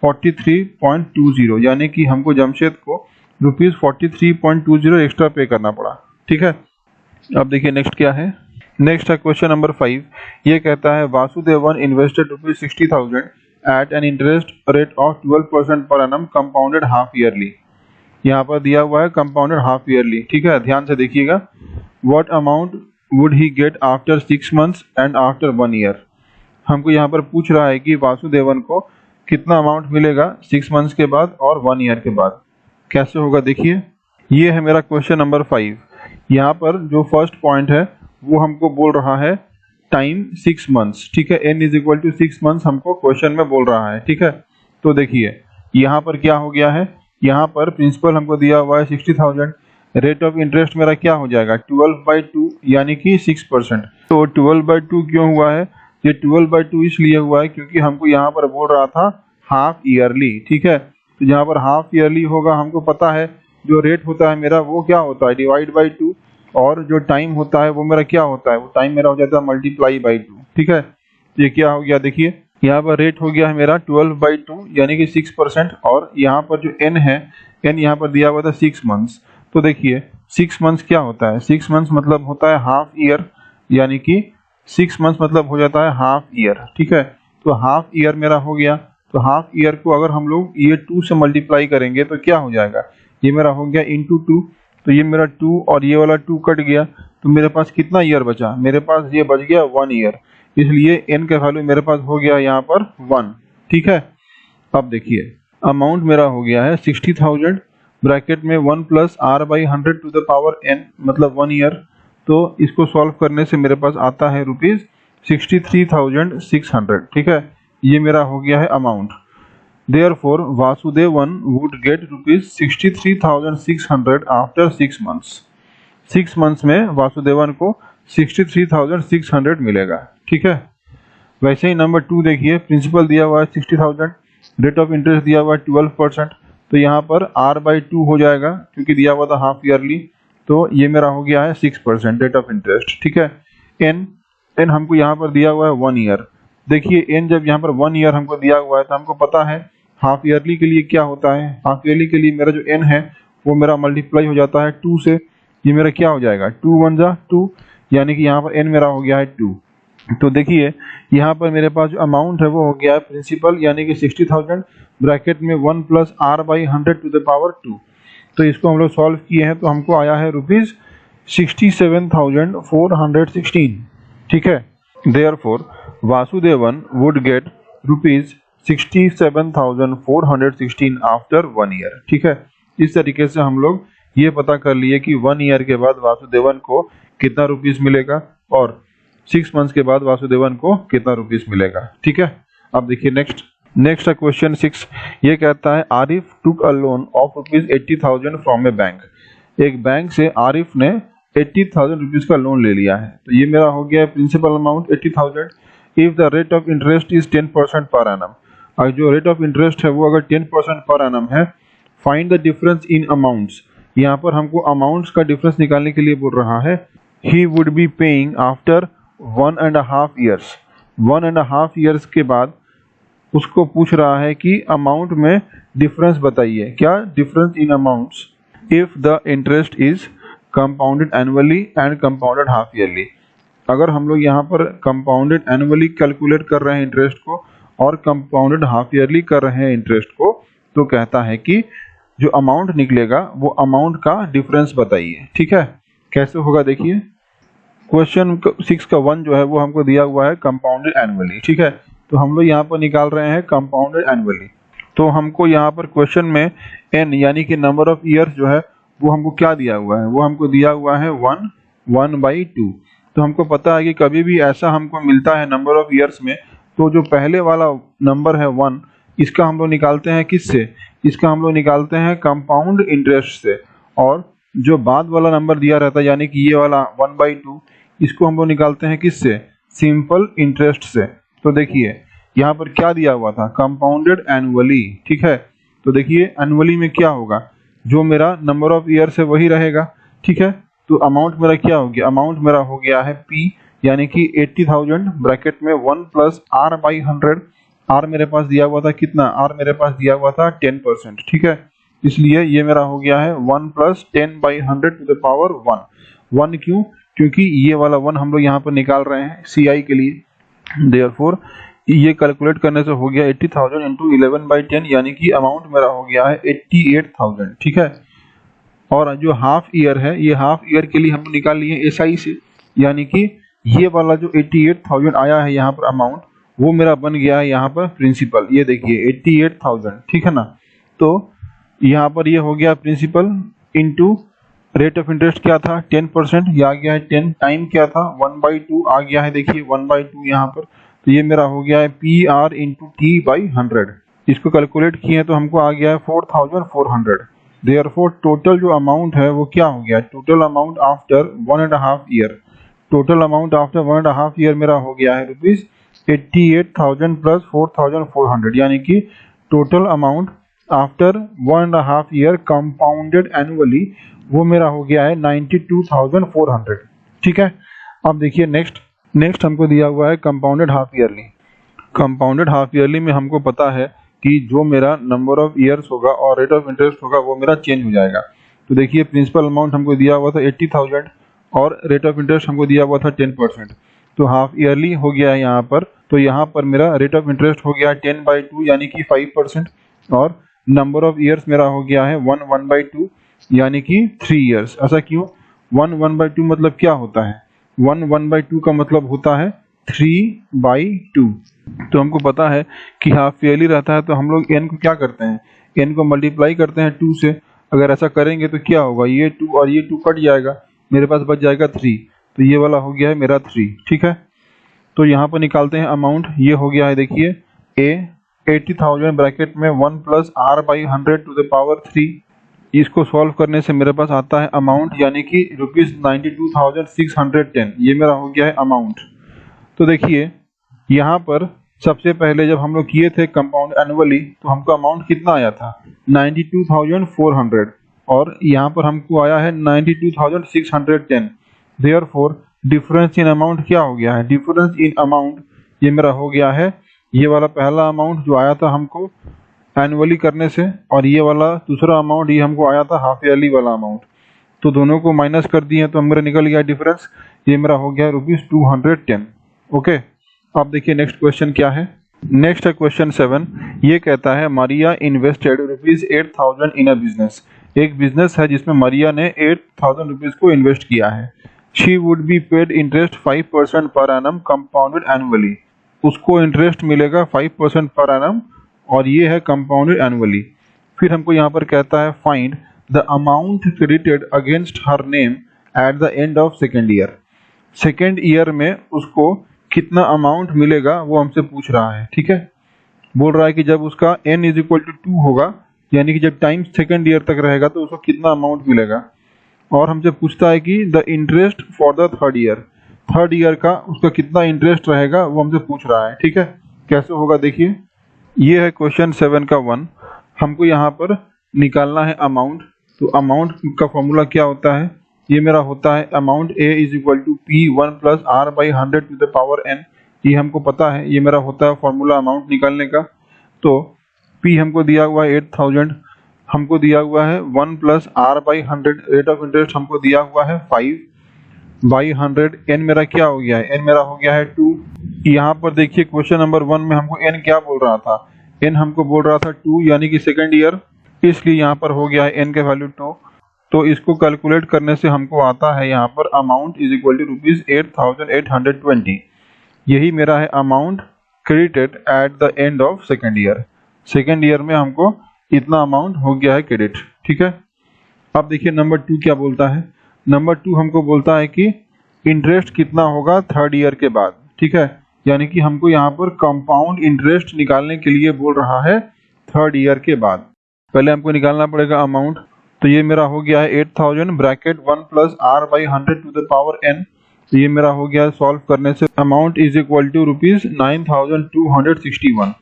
₹43.20, यानी कि हमको जमशेद को ₹43.20 एक्स्ट्रा पे करना पड़ा, ठीक है। अब देखिए नेक्स्ट क्या है। नेक्स्ट है क्वेश्चन नंबर 5। ये कहता है Vasudevan invested ₹60,000 at an interest rate of 12% per annum compounded half yearly. यहाँ पर दिया हुआ है कंपाउंडेड हाफ ईयरली, ठीक है। ध्यान से देखिएगा। What amount would he get after 6 months and after 1 year। हमको यहाँ पर पूछ रहा है कि वासुदेवन को कितना अमाउंट मिलेगा 6 months के बाद और 1 year के बाद। कैसे होगा देखिए। ये है मेरा क्वेश्चन नंबर 5। यहाँ पर जो फर्स्ट पॉइंट है वो हमको बोल रहा है टाइम 6 months, ठीक है। n is equal to 6 months हमको क्वेश्चन में बोल रहा है, ठीक है। तो देखिए यहाँ पर क्या हो गया है, यहाँ पर प्रिंसिपल हमको दिया हुआ है 60,000, रेट ऑफ इंटरेस्ट मेरा क्या हो जाएगा 12/2 यानी कि 6%। तो 12/2 क्यों हुआ है, ये 12/2 इसलिए हुआ है क्योंकि हमको यहाँ पर बोल रहा था हाफ ईयरली, ठीक है। तो यहाँ पर हाफ ईयरली होगा, हमको पता है जो रेट होता है मेरा वो क्या होता है डिवाइड बाई 2, और जो टाइम होता है वो मेरा क्या होता है, वो टाइम मेरा हो जाता है मल्टीप्लाई बाई 2, ठीक है। ये क्या हो गया देखिए, यहाँ पर रेट हो गया है मेरा 12/2 यानी कि 6%, और यहाँ पर जो n है, n यहाँ पर दिया हुआ था 6 months। तो देखिए 6 months क्या होता है, 6 months मतलब होता है हाफ ईयर, यानी कि 6 months मतलब हो जाता है हाफ ईयर, ठीक है। तो हाफ ईयर मेरा हो गया। तो हाफ ईयर को अगर हम लोग ये 2 से मल्टीप्लाई करेंगे तो क्या हो जाएगा, ये मेरा हो गया इंटू 2। तो ये मेरा 2 और ये वाला 2 कट गया, तो मेरे पास कितना ईयर बचा? मेरे पास ये बच गया 1 ईयर, इसलिए n का वैल्यू मेरे पास हो गया यहाँ पर 1। ठीक है, अब देखिए अमाउंट मेरा हो गया है 60,000 ब्रैकेट में 1 plus r by 100 to the power n मतलब 1 ईयर। तो इसको सॉल्व करने से मेरे पास आता है रुपीज 63,600। ठीक है, ये मेरा हो गया है amount. Therefore, Vasudevan would get rupees 63,600 after 6 months. 6 months में वासुदेवन को 63,600 मिलेगा। ठीक है, वैसे ही नंबर 2 देखिए, प्रिंसिपल दिया हुआ है 60,000, रेट ऑफ इंटरेस्ट दिया हुआ है 12%, तो यहाँ पर r बाई 2 हो जाएगा क्योंकि दिया हुआ था हाफ ईयरली, तो ये मेरा हो गया है 6% रेट ऑफ इंटरेस्ट। ठीक है, n हमको यहाँ पर दिया हुआ है 1 ईयर। देखिए n जब यहाँ पर 1 ईयर हमको दिया हुआ है तो हमको पता है हाफ ईयरली के लिए क्या होता है। हाफ ईयरली के लिए मेरा जो n है वो मेरा मल्टीप्लाई हो जाता है 2 से, ये मेरा क्या हो जाएगा 2 1 जा 2, यानी कि यहाँ पर n मेरा हो गया है 2। तो देखिए यहाँ पर मेरे पास जो अमाउंट है वो हो गया है प्रिंसिपल यानी कि 60,000 ब्रैकेट में 1 plus r by 100 to the power 2। तो इसको हम लोग सॉल्व किए हैं तो हमको आया है रुपीज 67,416। ठीक है, Therefore, Vasudevan would get rupees 67,416 after 1 year। ठीक है, इस तरीके से हम लोग ये पता कर लिए कि 1 ईयर के बाद वासुदेवन को कितना रुपीस मिलेगा और 6 मंथ्स के बाद वासुदेवन को कितना रुपीस मिलेगा। ठीक है, अब देखिए नेक्स्ट क्वेश्चन 6, ये कहता है Arif took a loan of rupees 80,000 from a bank. एक बैंक से आरिफ ने 80,000 रुपीज का लोन ले लिया है, तो ये मेरा हो गया है principal amount 80,000। If the rate of interest is 10% per annum, और जो रेट ऑफ इंटरेस्ट है वो अगर 10% पर एनम है, find the difference in amounts. यहाँ पर हमको अमाउंट्स का डिफरेंस निकालने के लिए बोल रहा है। He would be paying after 1.5 years. 1.5 years के बाद उसको पूछ रहा है कि अमाउंट में डिफरेंस बताइए, क्या difference in amounts. If the interest is compounded annually and compounded half yearly. अगर हम लोग यहाँ पर कंपाउंडेड एनुअली कैलकुलेट कर रहे हैं इंटरेस्ट को और कंपाउंडेड हाफ ईयरली कर रहे हैं इंटरेस्ट को, तो कहता है कि जो अमाउंट निकलेगा वो अमाउंट का डिफरेंस बताइए। ठीक है, कैसे होगा देखिए, क्वेश्चन 6 का 1 जो है वो हमको दिया हुआ है कंपाउंडेड एनुअली। ठीक है, तो हम लोग यहाँ पर निकाल रहे हैं कंपाउंडेड एनुअली। तो हमको यहाँ पर क्वेश्चन में n यानी कि नंबर ऑफ ईयर्स जो है वो हमको क्या दिया हुआ है, वो हमको दिया हुआ है 1/2। तो हमको पता है कि कभी भी ऐसा हमको मिलता है नंबर ऑफ ईयर्स में, तो जो पहले वाला नंबर है 1, इसका हम लोग निकालते हैं किससे, इसका हम लोग निकालते हैं कंपाउंड इंटरेस्ट से, और जो बाद वाला नंबर दिया रहता है यानी कि ये वाला 1/2, इसको हम लोग निकालते हैं किससे, सिंपल इंटरेस्ट से। तो देखिए यहाँ पर क्या दिया हुआ था, कंपाउंडेड एनुअली। ठीक है, तो देखिए एनुअली में क्या होगा, जो मेरा नंबर ऑफ ईयर्स है वही रहेगा। ठीक है, तो अमाउंट मेरा क्या हो गया, अमाउंट मेरा हो गया है P यानी कि 80,000 ब्रैकेट में 1 प्लस r बाई 100। r मेरे पास दिया हुआ था कितना, r मेरे पास दिया हुआ था 10%। ठीक है, इसलिए ये मेरा हो गया है 1 प्लस 10/100 टू द पावर 1। क्यों, क्योंकि ये वाला 1 हम लोग यहाँ पर निकाल रहे हैं CI के लिए। देयरफॉर ये कैलकुलेट करने से हो गया 80,000 इंटू 11/10 यानी कि अमाउंट मेरा हो गया है 88,000। ठीक है, और जो हाफ ईयर है ये हाफ ईयर के लिए हम निकाल लिए SI से, यानी कि ये वाला जो 88,000 आया है यहाँ पर अमाउंट, वो मेरा बन गया है यहाँ पर प्रिंसिपल। ये देखिए 88,000। ठीक है ना, तो यहाँ पर ये हो गया principal into rate of interest क्या था 10%, ये आ गया है 10 टाइम क्या था 1/2 आ गया है, देखिए 1/2 यहाँ पर। तो ये मेरा हो गया है PR इंटू T/100। इसको कैलकुलेट किए तो हमको आ गया है 4,400। देयरफॉर टोटल जो अमाउंट है वो क्या हो गया, total amount after 1.5 year. Total amount after 1.5 year मेरा हो गया है रुपीज 88,000 प्लस 4,400, यानी कि total amount after 1.5 year compounded annually वो मेरा हो गया है 92,400। ठीक है, अब देखिए नेक्स्ट हमको दिया हुआ है compounded half yearly. Compounded half yearly में हमको पता है कि जो मेरा नंबर ऑफ ईयर्स होगा और रेट ऑफ इंटरेस्ट होगा वो मेरा चेंज हो जाएगा। तो देखिए प्रिंसिपल अमाउंट हमको दिया हुआ था 80,000 और रेट ऑफ इंटरेस्ट हमको दिया हुआ था 10%, तो हाफ ईयरली हो गया है यहाँ पर। तो यहाँ पर मेरा रेट ऑफ इंटरेस्ट हो गया 10/2 यानी कि 5%, और नंबर ऑफ ईयर्स मेरा हो गया है 1/2 यानी कि 3 ईयर्स। ऐसा क्यों? 1/2 मतलब क्या होता है? 1/2 का मतलब होता है 3/2। तो हमको पता है कि हाफ ईयरली रहता है तो हम लोग n को क्या करते हैं, n को मल्टीप्लाई करते हैं 2 से। अगर ऐसा करेंगे तो क्या होगा, ये 2 और ये 2 कट जाएगा, मेरे पास बच जाएगा 3। तो ये वाला हो गया है मेरा 3। ठीक है, तो यहाँ पर निकालते हैं अमाउंट। ये हो गया है, देखिए a 80,000 ब्रैकेट में 1 + r/100⁻³ इसको सॉल्व करने से मेरे पास आता है अमाउंट, यानी कि ₹92,610। ये मेरा हो गया है अमाउंट। तो देखिए यहाँ पर सबसे पहले जब हम लोग किए थे कंपाउंड एनुअली तो हमको अमाउंट कितना आया था, 92,400, और यहाँ पर हमको आया है 92,610। देयरफॉर डिफरेंस इन अमाउंट क्या हो गया है, डिफरेंस इन अमाउंट ये मेरा हो गया है ये वाला पहला अमाउंट जो आया था हमको एनुअली करने से, और ये वाला दूसरा अमाउंट ये हमको आया था हाफ ईयरली वाला अमाउंट। तो दोनों को माइनस कर दिए तो मेरा निकल गया डिफरेंस, ये मेरा हो गया ₹210। ओके, अब देखिए नेक्स्ट क्वेश्चन क्या है। नेक्स्ट है क्वेश्चन 7। ये कहता है Maria invested ₹8,000 in a business. एक बिजनेस है जिसमें मारिया ने ₹8,000 को इन्वेस्ट किया है। She would be paid interest 5% per annum compounded annually. उसको इंटरेस्ट मिलेगा 5% पर एनम, और ये है कंपाउंडेड एनुअली। फिर हमको यहाँ पर कहता है find the amount credited against her name at the end of second year. Second year में उसको कितना अमाउंट मिलेगा वो हमसे पूछ रहा है। ठीक है, बोल रहा है कि जब उसका n = 2 होगा, यानी कि जब टाइम सेकेंड ईयर तक रहेगा तो उसको कितना अमाउंट मिलेगा, और हमसे पूछता है कि the interest for the third year. Third year का उसका कितना इंटरेस्ट रहेगा वो हमसे पूछ रहा है। ठीक है, कैसे होगा देखिए, ये है क्वेश्चन 7 का 1। हमको यहाँ पर निकालना है अमाउंट। तो अमाउंट का फॉर्मूला क्या होता है, ये मेरा होता है अमाउंट A = P1 + r/100⁻n। ये हमको पता है, ये मेरा होता है फॉर्मूला अमाउंट निकालने का। तो P हमको दिया हुआ है 8,000, हमको दिया हुआ है 1 + r/100, रेट ऑफ इंटरेस्ट हमको दिया हुआ है 5/100। n मेरा क्या हो गया है, n मेरा हो गया है 2। यहाँ पर देखिए क्वेश्चन नंबर 1 में हमको n क्या बोल रहा था, n हमको बोल रहा था 2, यानी कि सेकेंड ईयर, इसलिए यहाँ पर हो गया है n का वैल्यू 2। तो इसको कैलकुलेट करने से हमको आता है यहाँ पर अमाउंट = ₹8,820। यही मेरा है amount credited eight the end of second year. Second year में हमको इतना अमाउंट हो गया है क्रेडिट। ठीक है, अब देखिए नंबर 2 क्या बोलता है। नंबर 2 हमको बोलता है कि इंटरेस्ट कितना होगा थर्ड ईयर के बाद। ठीक है, यानी कि हमको यहाँ पर कंपाउंड इंटरेस्ट निकालने के लिए बोल रहा है थर्ड ईयर के बाद। पहले हमको निकालना पड़ेगा अमाउंट। तो ये मेरा हो गया है 8,000 ब्रैकेट 1 + r/100⁻n। तो ये मेरा हो गया सॉल्व करने से amount = ₹9,261।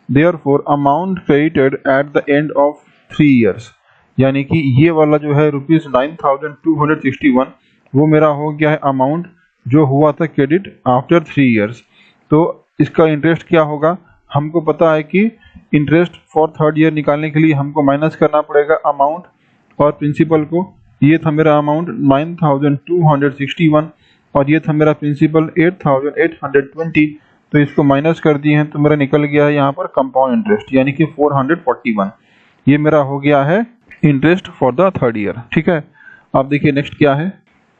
Therefore amount credited eight the end of 3 years, यानी कि ये वाला जो है ₹9,261 वो मेरा हो गया है अमाउंट जो हुआ था क्रेडिट आफ्टर 3 ईयर्स। तो इसका इंटरेस्ट क्या होगा, हमको पता है कि इंटरेस्ट फॉर थर्ड ईयर निकालने के लिए हमको माइनस करना पड़ेगा अमाउंट और प्रिंसिपल को। ये था मेरा अमाउंट 9,261 और ये था मेरा प्रिंसिपल 8,820। तो इसको माइनस कर दिए हैं तो मेरा निकल गया है यहाँ पर कंपाउंड इंटरेस्ट, यानी कि 441। ये मेरा हो गया है interest for the third year. ठीक है, अब देखिए नेक्स्ट क्या है।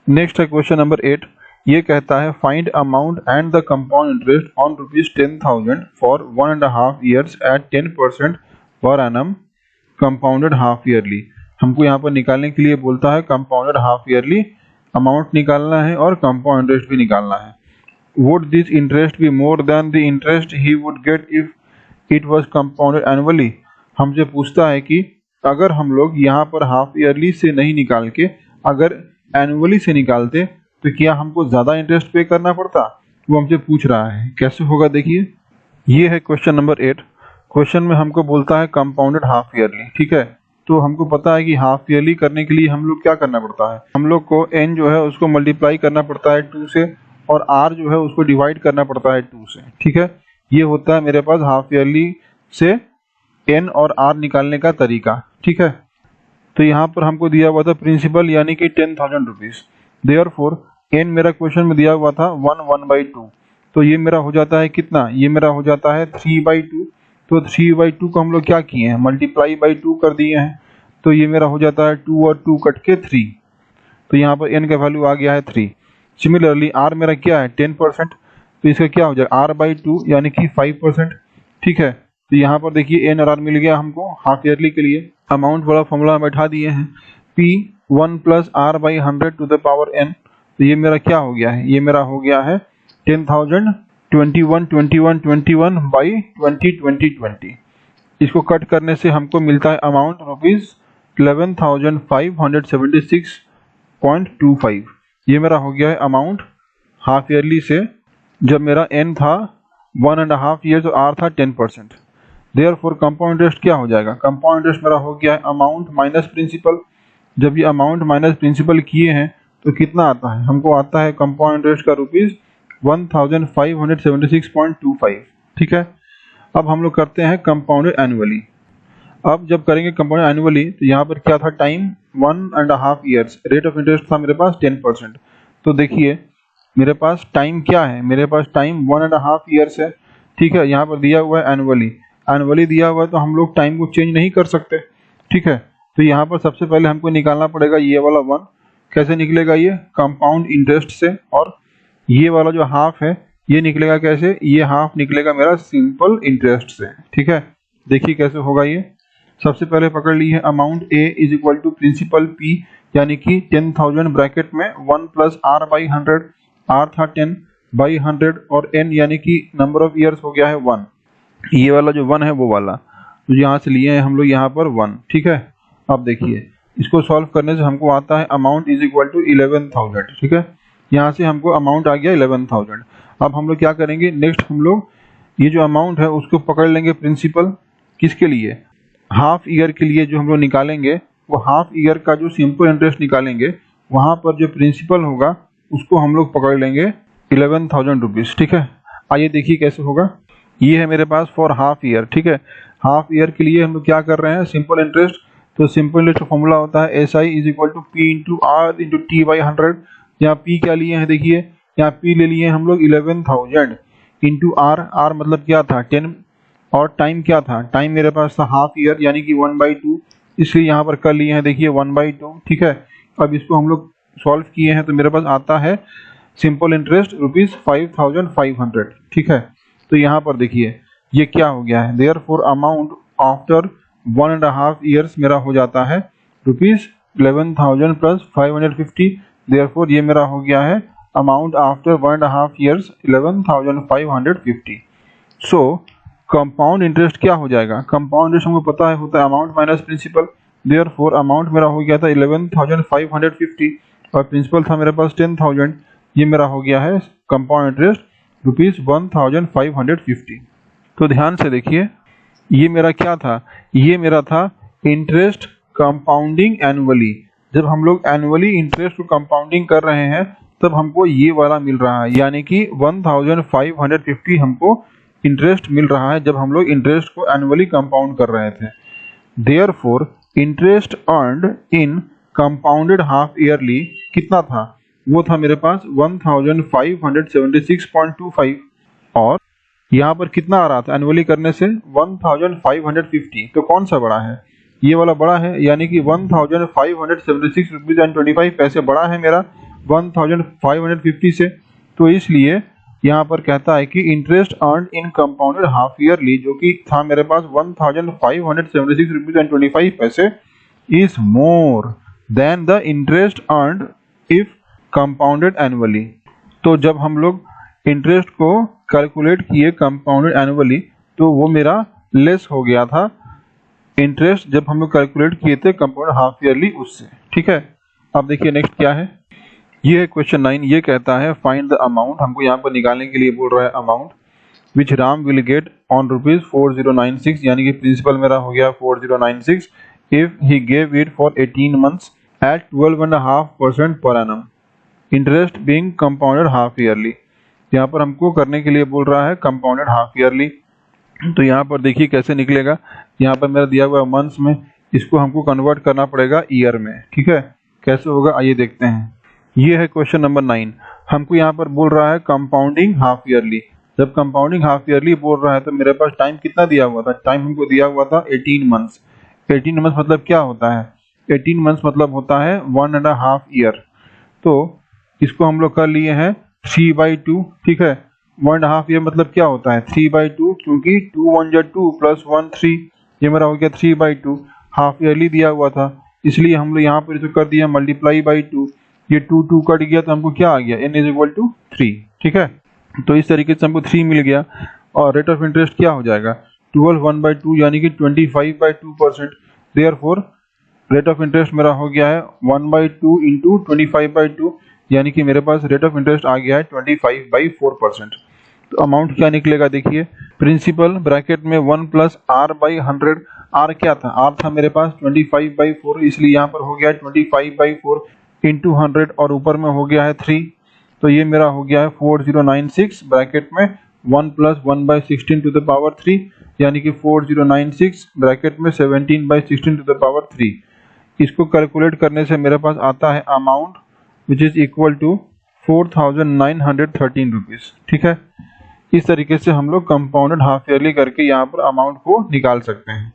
नेक्स्ट है क्वेश्चन नंबर 8। ये कहता है find amount and the compound interest on ₹10,000 for 1.5 years at 10% per annum compounded half yearly. हमको यहाँ पर निकालने के लिए बोलता है कंपाउंडेड हाफ ईयरली अमाउंट निकालना है और कंपाउंड इंटरेस्ट भी निकालना है। Would this interest be more than the interest he would get if it was compounded annually. हमसे पूछता है कि अगर हम लोग यहाँ पर हाफ ईयरली से नहीं निकाल के अगर एनुअली से निकालते तो क्या हमको ज़्यादा इंटरेस्ट पे करना पड़ता, वो हमसे पूछ रहा है। कैसे होगा देखिए, ये है क्वेश्चन नंबर 8। क्वेश्चन में हमको बोलता है कंपाउंडेड हाफ ईयरली। ठीक है, तो हमको पता है कि हाफ ईयरली करने के लिए हम लोग क्या करना पड़ता है, हम लोग को n जो है उसको मल्टीप्लाई करना पड़ता है 2 से और r जो है उसको डिवाइड करना पड़ता है 2 से। ठीक है, ये होता है मेरे पास हाफ ईयरली से n और r निकालने का तरीका। ठीक है, तो यहाँ पर हमको दिया हुआ था प्रिंसिपल यानी कि 10,000 रुपीज। देयरफॉर n मेरा क्वेश्चन में दिया हुआ था 1/2। तो ये मेरा हो जाता है कितना, ये मेरा हो जाता है 3/2। तो 3/2 को हम लोग क्या किए हैं, मल्टीप्लाई बाई 2 कर दिए हैं। तो ये मेरा हो जाता है 2 और 2 कट के 3, तो यहाँ पर n का वैल्यू आ गया है 3। सिमिलरली r मेरा क्या है 10%, तो इसका क्या हो जाएगा r/2 यानी कि 5%। ठीक है, तो यहाँ पर देखिए n और r मिल गया हमको हाफ ईयरली के लिए। अमाउंट वाला फॉर्मूला बैठा दिए हैं, P1 + r/100 to the power n, तो ये मेरा क्या हो गया है, ये मेरा हो गया है 10,000 21 21 21 बाई 20 20 20। इसको कट करने से हमको मिलता है अमाउंट ₹11,576.25। ये मेरा हो गया है अमाउंट हाफ ईयरली से, जब मेरा n था 1.5 ईयर और r था 10%। देयरफॉर कंपाउंड इंटरेस्ट क्या हो जाएगा, कंपाउंड इंटरेस्ट मेरा हो गया है अमाउंट माइनस प्रिंसिपल। जब ये अमाउंट माइनस प्रिंसिपल किए हैं तो कितना आता है, हमको आता है कंपाउंड इंटरेस्ट का ₹1,576.25। ठीक है, अब हम लोग करते हैं कंपाउंडेड एनुअली। अब जब करेंगे कंपाउंडेड एनुअली तो यहाँ पर क्या था, time 1.5 years, rate of interest था मेरे पास 10%। तो देखिए मेरे पास टाइम क्या है, मेरे पास टाइम 1.5 ईयर्स है। ठीक है, यहाँ पर दिया हुआ है एनुअली, एनुअली दिया हुआ है तो हम लोग टाइम को चेंज नहीं कर सकते। ठीक है, तो यहाँ पर सबसे पहले हमको निकालना पड़ेगा ये वाला 1। कैसे निकलेगा, ये कंपाउंड इंटरेस्ट से, और ये वाला जो हाफ है ये निकलेगा कैसे, ये हाफ निकलेगा मेरा सिंपल इंटरेस्ट से। ठीक है, देखिए कैसे होगा ये। सबसे पहले पकड़ ली है amount A is equal to principal P यानी कि 10,000 ब्रैकेट में 1 + r/100, r था 10 बाई 100 और n यानी कि नंबर ऑफ ईयर्स हो गया है 1। ये वाला जो 1 है वो वाला, तो यहाँ से लिए हैं हम लोग यहाँ पर 1। ठीक है, अब देखिए इसको सॉल्व करने से हमको आता है अमाउंट इज इक्वल टू 11,000। ठीक है, यहाँ से हमको अमाउंट आ गया 11,000। अब हम लोग क्या करेंगे, नेक्स्ट हम लोग ये जो अमाउंट है उसको पकड़ लेंगे प्रिंसिपल, किसके लिए, हाफ ईयर के लिए। जो हम लोग निकालेंगे वो हाफ ईयर का जो सिंपल इंटरेस्ट निकालेंगे, वहाँ पर जो प्रिंसिपल होगा उसको हम लोग पकड़ लेंगे 11,000 रुपीज़। ठीक है, आइए देखिए कैसे होगा। ये है मेरे पास फॉर हाफ ईयर। ठीक है, हाफ ईयर के लिए हम लोग क्या कर रहे हैं, सिंपल इंटरेस्ट। तो सिंपल इंटरेस्ट का फॉर्मूला होता है SI is equal to P into R into T/100। यहाँ P क्या लिए हैं, देखिए यहाँ P ले लिए हम लोग 11,000 इंटू R मतलब क्या था 10, और टाइम क्या था, टाइम मेरे पास था हाफ ईयर यानी कि 1/2, इसलिए यहाँ पर कर लिए हैं देखिए 1/2। ठीक है, अब इसको हम लोग सॉल्व किए हैं तो मेरे पास आता है सिंपल इंटरेस्ट ₹5,500। ठीक है, तो यहाँ पर देखिए ये क्या हो गया है, देयरफॉर अमाउंट आफ्टर 1.5 ईयर्स मेरा हो जाता है ₹11,000 + 550। देयरफॉर ये मेरा हो गया है अमाउंट आफ्टर 1.5 ईयर्स 11,550। सो कंपाउंड इंटरेस्ट क्या हो जाएगा, कंपाउंड इंटरेस्ट हमको पता है होता है amount minus principal. Therefore amount मेरा हो गया था 11,550 और प्रिंसिपल था मेरे पास 10,000। ये मेरा हो गया है कंपाउंड इंटरेस्ट ₹1,550। तो ध्यान से देखिए ये मेरा क्या था, ये मेरा था इंटरेस्ट कंपाउंडिंग एनुअली। जब हम लोग एनुअली इंटरेस्ट को कंपाउंडिंग कर रहे हैं तब हमको ये वाला मिल रहा है, यानी कि 1,550 हमको इंटरेस्ट मिल रहा है जब हम लोग इंटरेस्ट को एनुअली कंपाउंड कर रहे थे। देयरफॉर इंटरेस्ट अर्न्ड इन कंपाउंडेड हाफ ईयरली कितना था, वो था मेरे पास 1,576.25, और यहाँ पर कितना आ रहा था एनुअली करने से 1,550। तो कौन सा बड़ा है, ये वाला बड़ा है, यानी कि 1,576 रुपीज़ 25 बड़ा है मेरा 1,550 से। तो इसलिए यहाँ पर कहता है कि इंटरेस्ट अर्न्ड इन कंपाउंडेड हाफ ईयरली जो कि था मेरे पास 1,576 rupees 25 is more than the interest earned if compounded annually. तो जब हम लोग इंटरेस्ट को कैलकुलेट किए कंपाउंडेड एनुअली तो वो मेरा लेस हो गया था इंटरेस्ट जब हम लोग कैलकुलेट किए थे कंपाउंडेड हाफ ईयरली उससे। ठीक है, अब देखिए नेक्स्ट क्या है, ये है क्वेश्चन 9। ये कहता है फाइंड द अमाउंट, हमको यहाँ पर निकालने के लिए बोल रहा है amount which Ram will get on ₹4096, यानी कि प्रिंसिपल मेरा हो गया 4096 if he gave it for 18 months at 12.5% per annum, interest being compounded half yearly. यहाँ पर हमको करने के लिए बोल रहा है कंपाउंडेड हाफ ईयरली। तो यहाँ पर देखिए कैसे निकलेगा, यहाँ पर मेरा दिया हुआ है मंथ्स में, इसको हमको कन्वर्ट करना पड़ेगा ईयर में। ठीक है, कैसे होगा आइए देखते हैं। ये है क्वेश्चन नंबर 9। हमको यहाँ पर बोल रहा है कंपाउंडिंग हाफ ईयरली। जब कंपाउंडिंग हाफ ईयरली बोल रहा है तो मेरे पास टाइम कितना दिया हुआ था, टाइम हमको दिया हुआ था 18 months। 18 months मतलब क्या होता है, 18 मंथ्स मतलब होता है 1.5 ईयर। तो इसको हम लोग कर लिए हैं 3/2, ठीक है। 1.5 ईयर मतलब क्या होता है 3/2, क्योंकि 2 1 जा 2 प्लस 1 3, ये मेरा हो गया 3/2। हाफ ईयरली दिया हुआ था, इसलिए हम लोग यहाँ पर इसको कर दिया मल्टीप्लाई बाई 2। ये 2 2 कट गया तो हमको क्या आ गया n = 3, ठीक है। तो इस तरीके से हमको 3 मिल गया। और रेट ऑफ इंटरेस्ट क्या हो जाएगा 12 1/2 यानी कि 25/2%। देयरफॉर रेट ऑफ इंटरेस्ट मेरा हो गया है 1/2 इंटू 25/2, यानी कि मेरे पास रेट ऑफ इंटरेस्ट आ गया है 25/4%। तो अमाउंट क्या निकलेगा देखिए, प्रिंसिपल ब्रैकेट में 1 प्लस r/100, r क्या था, r था मेरे पास 25/4, इसलिए यहाँ पर हो गया है 25/4 इंटू 100 और ऊपर में हो गया है 3, तो ये मेरा हो गया है 4096 ब्रैकेट में 1 प्लस 1/16 टू द पावर 3, यानी कि 4096 ब्रैकेट में 17/16 टू द पावर 3। इसको कैलकुलेट करने से मेरे पास आता है amount which is equal to 4913 rupees, ठीक है। इस तरीके से हम लोग कंपाउंडेड हाफ ईयरली करके यहाँ पर अमाउंट को निकाल सकते हैं।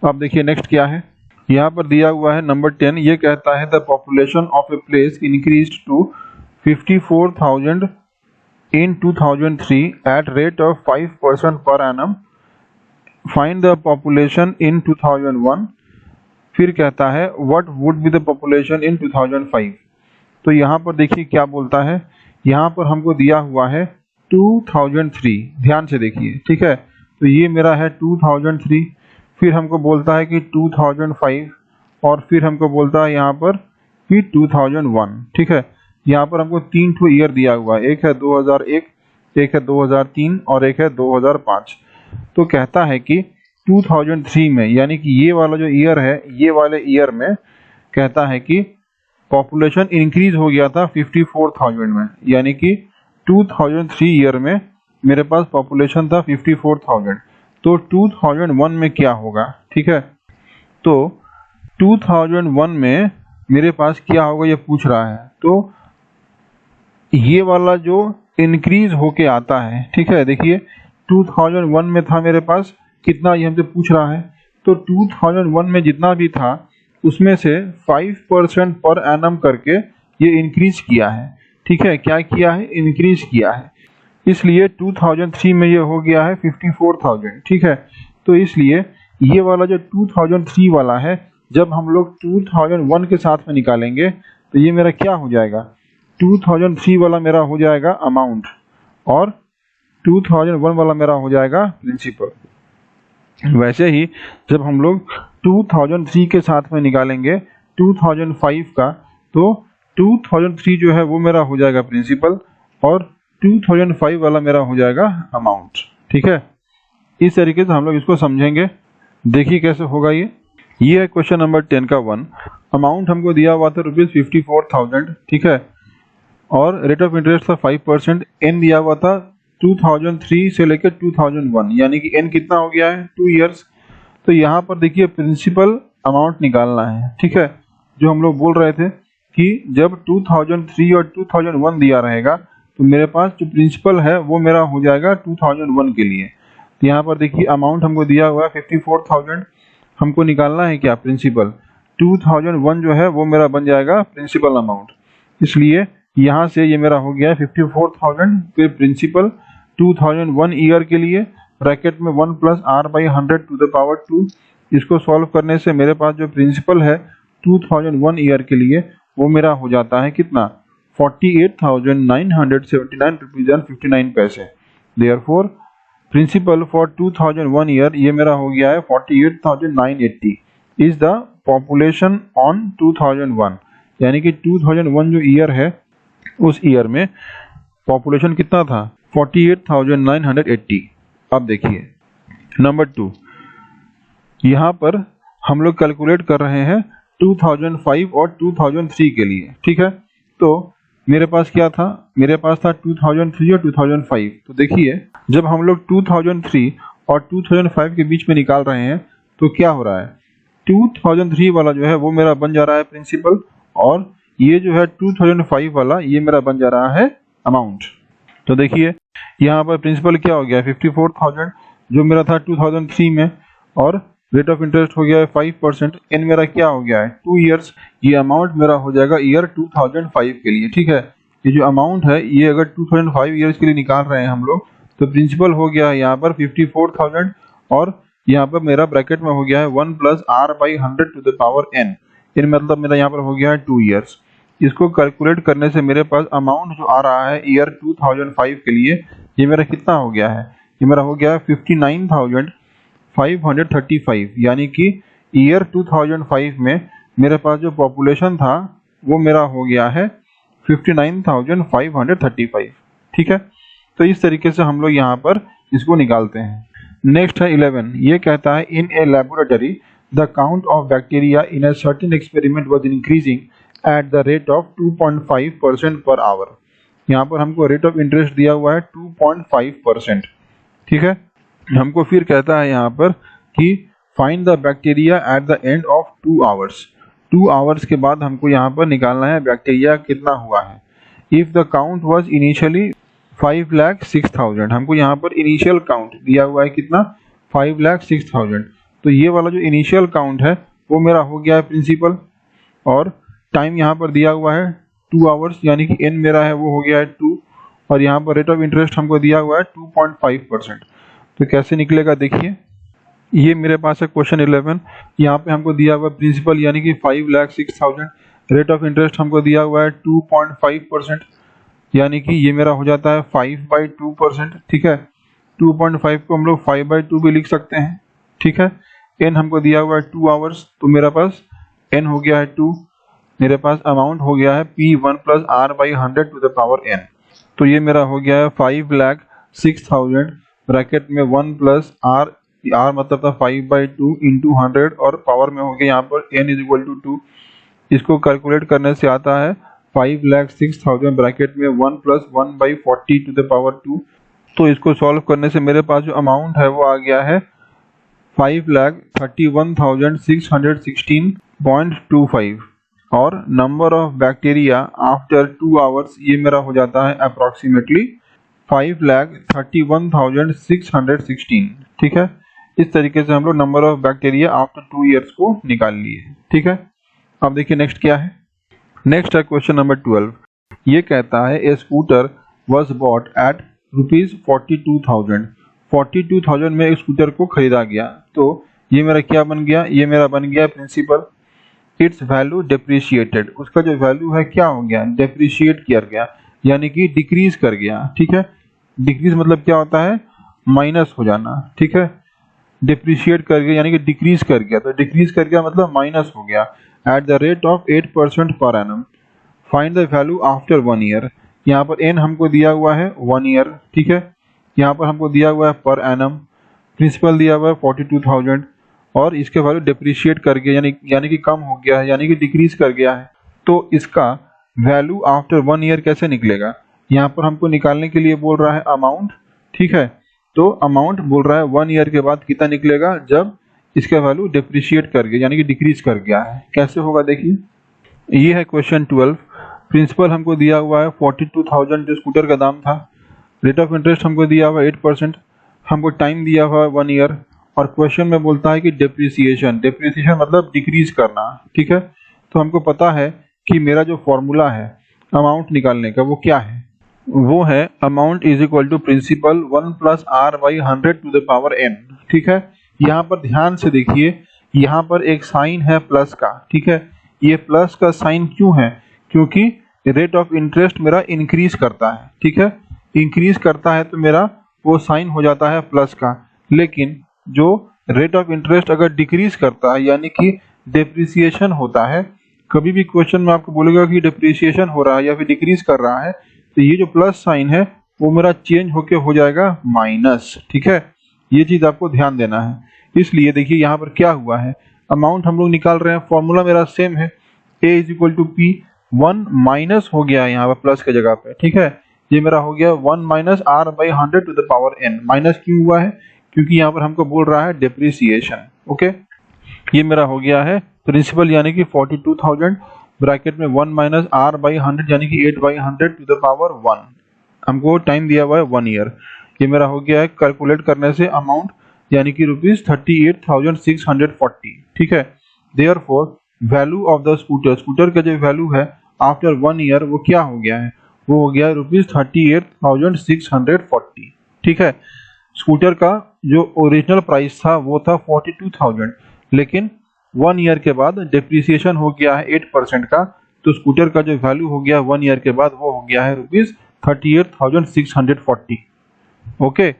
अब देखिए नेक्स्ट क्या है, यहाँ पर दिया हुआ है नंबर 10, ये कहता है the population of a place increased to 54,000 in 2003 at rate of 5% per annum. Find the population in 2001. फिर कहता है what would be the population in 2005. तो यहाँ पर देखिए क्या बोलता है, यहाँ पर हमको दिया हुआ है 2003, ध्यान से देखिए, ठीक है। तो ये मेरा है 2003, फिर हमको बोलता है कि 2005, और फिर हमको बोलता है यहाँ पर कि 2001, ठीक है। यहाँ पर हमको 3 ठो ईयर दिया हुआ है, एक है 2001, एक है 2003 और एक है 2005। तो कहता है कि 2003 में, यानी कि ये वाला जो ईयर है, ये वाले ईयर में कहता है कि पॉपुलेशन इंक्रीज हो गया था 54,000 में, यानी कि 2003 ईयर में मेरे पास पॉपुलेशन था 54,000। तो 2001 में क्या होगा, ठीक है। तो 2001 में मेरे पास क्या होगा ये पूछ रहा है, तो ये वाला जो इंक्रीज होके आता है, ठीक है। देखिए 2001 में था मेरे पास कितना, ये हमसे पूछ रहा है, तो 2001 में जितना भी था उसमें से 5% पर एनम करके ये इंक्रीज किया है, ठीक है। क्या किया है, इंक्रीज किया है, इसलिए 2003 में ये हो गया है 54,000, ठीक है। तो इसलिए ये वाला जो 2003 वाला है, जब हम लोग 2001 के साथ में निकालेंगे तो ये मेरा क्या हो जाएगा, 2003 वाला मेरा हो जाएगा अमाउंट और 2001 वाला मेरा हो जाएगा प्रिंसिपल। वैसे ही जब हम लोग 2003 के साथ में निकालेंगे 2005 का, तो 2003 जो है वो मेरा हो जाएगा प्रिंसिपल और 2005 वाला मेरा हो जाएगा अमाउंट, ठीक है। इस तरीके से हम लोग इसको समझेंगे। देखिए कैसे होगा ये है क्वेश्चन नंबर 10 का 1। अमाउंट हमको दिया हुआ था ₹54,000, ठीक है, और रेट ऑफ इंटरेस्ट था 5%। एन दिया हुआ था 2003 से लेकर 2001, यानी कि एन कितना हो गया है 2 इयर्स। तो यहाँ पर देखिए प्रिंसिपल अमाउंट निकालना है, ठीक है। जो हम लोग बोल रहे थे कि जब 2003 और 2001 दिया रहेगा तो मेरे पास जो प्रिंसिपल है वो मेरा हो जाएगा 2001 के लिए। तो यहाँ पर देखिए अमाउंट हमको दिया हुआ है 54,000, हमको निकालना है क्या प्रिंसिपल। 2001 जो है वो मेरा बन जाएगा प्रिंसिपल अमाउंट, इसलिए यहाँ से ये मेरा हो गया है 54,000 फिर प्रिंसिपल 2001 ईयर के लिए ब्रैकेट में 1 plus r/100 to the power 2। इसको सॉल्व करने से मेरे पास जो प्रिंसिपल है 2001 ईयर के लिए वो मेरा हो जाता है कितना 48,979 रुपीज एंड 59 पैसे। देयरफॉर प्रिंसिपल फॉर 2001 ईयर ये मेरा हो गया है 48,980 इज द पॉपुलेशन ऑन 2001, यानी कि 2001 जो ईयर है उस ईयर में पॉपुलेशन कितना था 48,980। अब देखिए नंबर 2, यहाँ पर हम लोग कैलकुलेट कर रहे हैं 2005 और 2003 के लिए, ठीक है। तो मेरे पास क्या था, मेरे पास था 2003 और 2005। तो देखिए जब हम लोग 2003 और 2005 के बीच में निकाल रहे हैं तो क्या हो रहा है 2003 वाला जो है वो मेरा बन जा रहा है प्रिंसिपल और ये जो है 2005 वाला ये मेरा बन जा रहा है अमाउंट। तो देखिए यहाँ पर प्रिंसिपल क्या हो गया 54,000 जो मेरा था 2003 में, और रेट ऑफ इंटरेस्ट हो गया है 5%, एन मेरा क्या हो गया है 2 ईयर्स, ये अमाउंट मेरा हो जाएगा ईयर 2005 के लिए, ठीक है। ये जो अमाउंट है ये अगर 2005 ईयर्स के लिए निकाल रहे हैं हम लोग, तो प्रिंसिपल हो गया है यहाँ पर 54,000 और यहाँ पर मेरा ब्रैकेट में हो गया है 1 plus R by 100 to the power n, इन मतलब मेरा यहाँ पर हो गया है 2 ईयर्स। इसको कैलकुलेट करने से मेरे पास अमाउंट जो आ रहा है ईयर 2005 के लिए, ये मेरा कितना हो गया है, ये मेरा हो गया है 59,535, यानी कि ईयर 2005 में मेरे पास जो पॉपुलेशन था वो मेरा हो गया है 59,535, ठीक है। तो इस तरीके से हम लोग यहाँ पर इसको निकालते हैं। नेक्स्ट है 11, ये कहता है in a laboratory the count of bacteria in a certain experiment was increasing at the rate of 2.5% per our. यहाँ पर हमको रेट ऑफ इंटरेस्ट दिया हुआ है 2.5%, ठीक है। हमको फिर कहता है यहाँ पर कि find the bacteria eight the end of 2 hours. 2 hours के बाद हमको यहाँ पर निकालना है बैक्टीरिया कितना हुआ है। If the count was initially 5,06,000, हमको यहाँ पर इनिशियल काउंट दिया हुआ है कितना 5,06,000, तो ये वाला जो इनिशियल काउंट है वो मेरा हो गया है प्रिंसिपल, और टाइम यहाँ पर दिया हुआ है 2 आवर्स, यानी कि एन मेरा है वो हो गया है 2, और यहाँ पर रेट ऑफ इंटरेस्ट हमको दिया हुआ है 2.5%। तो कैसे निकलेगा देखिए, ये मेरे पास है क्वेश्चन 11, यहाँ पे हमको दिया हुआ है प्रिंसिपल यानी कि 5,06,000, रेट ऑफ इंटरेस्ट हमको दिया हुआ है 2.5%, यानी कि ये मेरा हो जाता है 5/2%, ठीक है। 2.5 को हम लोग 5/2 भी लिख सकते हैं, ठीक है। एन हमको दिया हुआ है 2 आवर्स, तो मेरा पास एन हो गया है 2, मेरे पास अमाउंट हो गया है P1 plus R by 100 to the power N, तो ये मेरा हो गया है 5,06,000 ब्रैकेट में 1 प्लस आर, आर मतलब था 5/2 इंटू 100 और पावर में हो गया यहाँ पर n इज इक्वल टू 2। इसको कैलकुलेट करने से आता है 5,06,000 ब्रैकेट में 1 प्लस 1/40 टू द पावर 2। तो इसको सॉल्व करने से मेरे पास जो अमाउंट है वो आ गया है 5,31,616.25, और number of bacteria after 2 hours ये मेरा हो जाता है अप्रोक्सीमेटली 5,31,616, ठीक है। इस तरीके से हम लोग number of bacteria after 2 years को निकाल लिए, ठीक है। अब देखिए नेक्स्ट क्या है। नेक्स्ट है क्वेश्चन नंबर 12, ये कहता है ए स्कूटर वॉज बॉट एट ₹42,000, 42,000 में एक स्कूटर को खरीदा गया, तो ये मेरा क्या बन गया, ये मेरा बन गया प्रिंसिपल, इट्स वैल्यू डेप्रिशिएटेड, उसका जो वैल्यू है क्या हो गया, डेप्रिशिएट किया गया, यानी कि डिक्रीज कर गया, ठीक है। डिक्रीज मतलब क्या होता है, माइनस हो जाना, ठीक है। डिप्रिशिएट कर गया यानी कि डिक्रीज कर गया, तो डिक्रीज कर गया मतलब माइनस हो गया eight the rate of 8% per annum. Find the value after 1 year, यहाँ पर एन हमको दिया हुआ है 1 ईयर, ठीक है। यहाँ पर हमको दिया हुआ है पर एनम, प्रिंसिपल दिया हुआ है 42,000 और इसके वैल्यू डिप्रिशिएट कर गया यानी कि कम हो गया है, यानी कि डिक्रीज कर गया है। तो इसका वैल्यू आफ्टर 1 ईयर कैसे निकलेगा, यहाँ पर हमको निकालने के लिए बोल रहा है अमाउंट, ठीक है। तो अमाउंट बोल रहा है 1 ईयर के बाद कितना निकलेगा, जब इसका वैल्यू डिप्रिशिएट कर गया यानी कि डिक्रीज कर गया है। कैसे होगा देखिए, ये है क्वेश्चन 12, प्रिंसिपल हमको दिया हुआ है 42,000 जो स्कूटर का दाम था, रेट ऑफ इंटरेस्ट हमको दिया हुआ है 8%, हमको टाइम दिया हुआ है 1 ईयर, और क्वेश्चन में बोलता है कि डेप्रिसिएशन, डेप्रिसिएशन मतलब डिक्रीज करना, ठीक है। तो हमको पता है कि मेरा जो फॉर्मूला है अमाउंट निकालने का वो क्या है, वो है amount is equal to principal 1 plus R by 100 to the power N, ठीक है। यहाँ पर ध्यान से देखिए, यहाँ पर एक साइन है प्लस का, ठीक है। ये प्लस का साइन क्यों है, क्योंकि रेट ऑफ इंटरेस्ट मेरा इंक्रीज करता है, ठीक है। इंक्रीज करता है तो मेरा वो साइन हो जाता है प्लस का, लेकिन जो रेट ऑफ इंटरेस्ट अगर डिक्रीज करता है यानी कि डेप्रिसिएशन होता है, कभी भी क्वेश्चन में आपको बोलेगा कि डेप्रिसिएशन हो रहा है या फिर डिक्रीज कर रहा है, तो ये जो प्लस साइन है वो मेरा चेंज होके हो जाएगा माइनस, ठीक है। ये चीज आपको ध्यान देना है। इसलिए देखिए यहाँ पर क्या हुआ है, अमाउंट हम लोग निकाल रहे हैं, फॉर्मूला मेरा सेम है, a is equal to P, 1 minus हो गया है यहाँ पर प्लस के जगह पे, ठीक है। ये मेरा हो गया 1 minus R by 100 to the power N, minus क्यों हुआ है, क्योंकि यहाँ पर हमको बोल रहा है डेप्रिसिएशन, ओके। ये मेरा हो गया है प्रिंसिपल यानी कि 42,000 ब्रैकेट में 1 माइनस आर बाई 100 यानी कि 8/100 टू द पावर 1, हमको टाइम दिया हुआ है 1 ईयर। ये मेरा हो गया है कैलकुलेट करने से अमाउंट यानी कि ₹38,640। ठीक है। Therefore value of the scooter, scooter का जो वैल्यू है आफ्टर 1 ईयर वो क्या हो गया है, वो हो गया ₹38,640। ठीक है। स्कूटर का जो ओरिजिनल प्राइस था वो था 42,000, लेकिन 1 ईयर के बाद डिप्रिसिएशन हो गया है 8% का, तो स्कूटर का जो वैल्यू हो गया 1 ईयर के बाद वो हो गया है ₹38,640। Okay,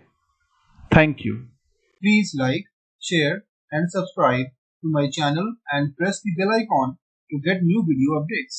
thank you. Please like, share and subscribe to my channel and press the bell icon to get new video updates.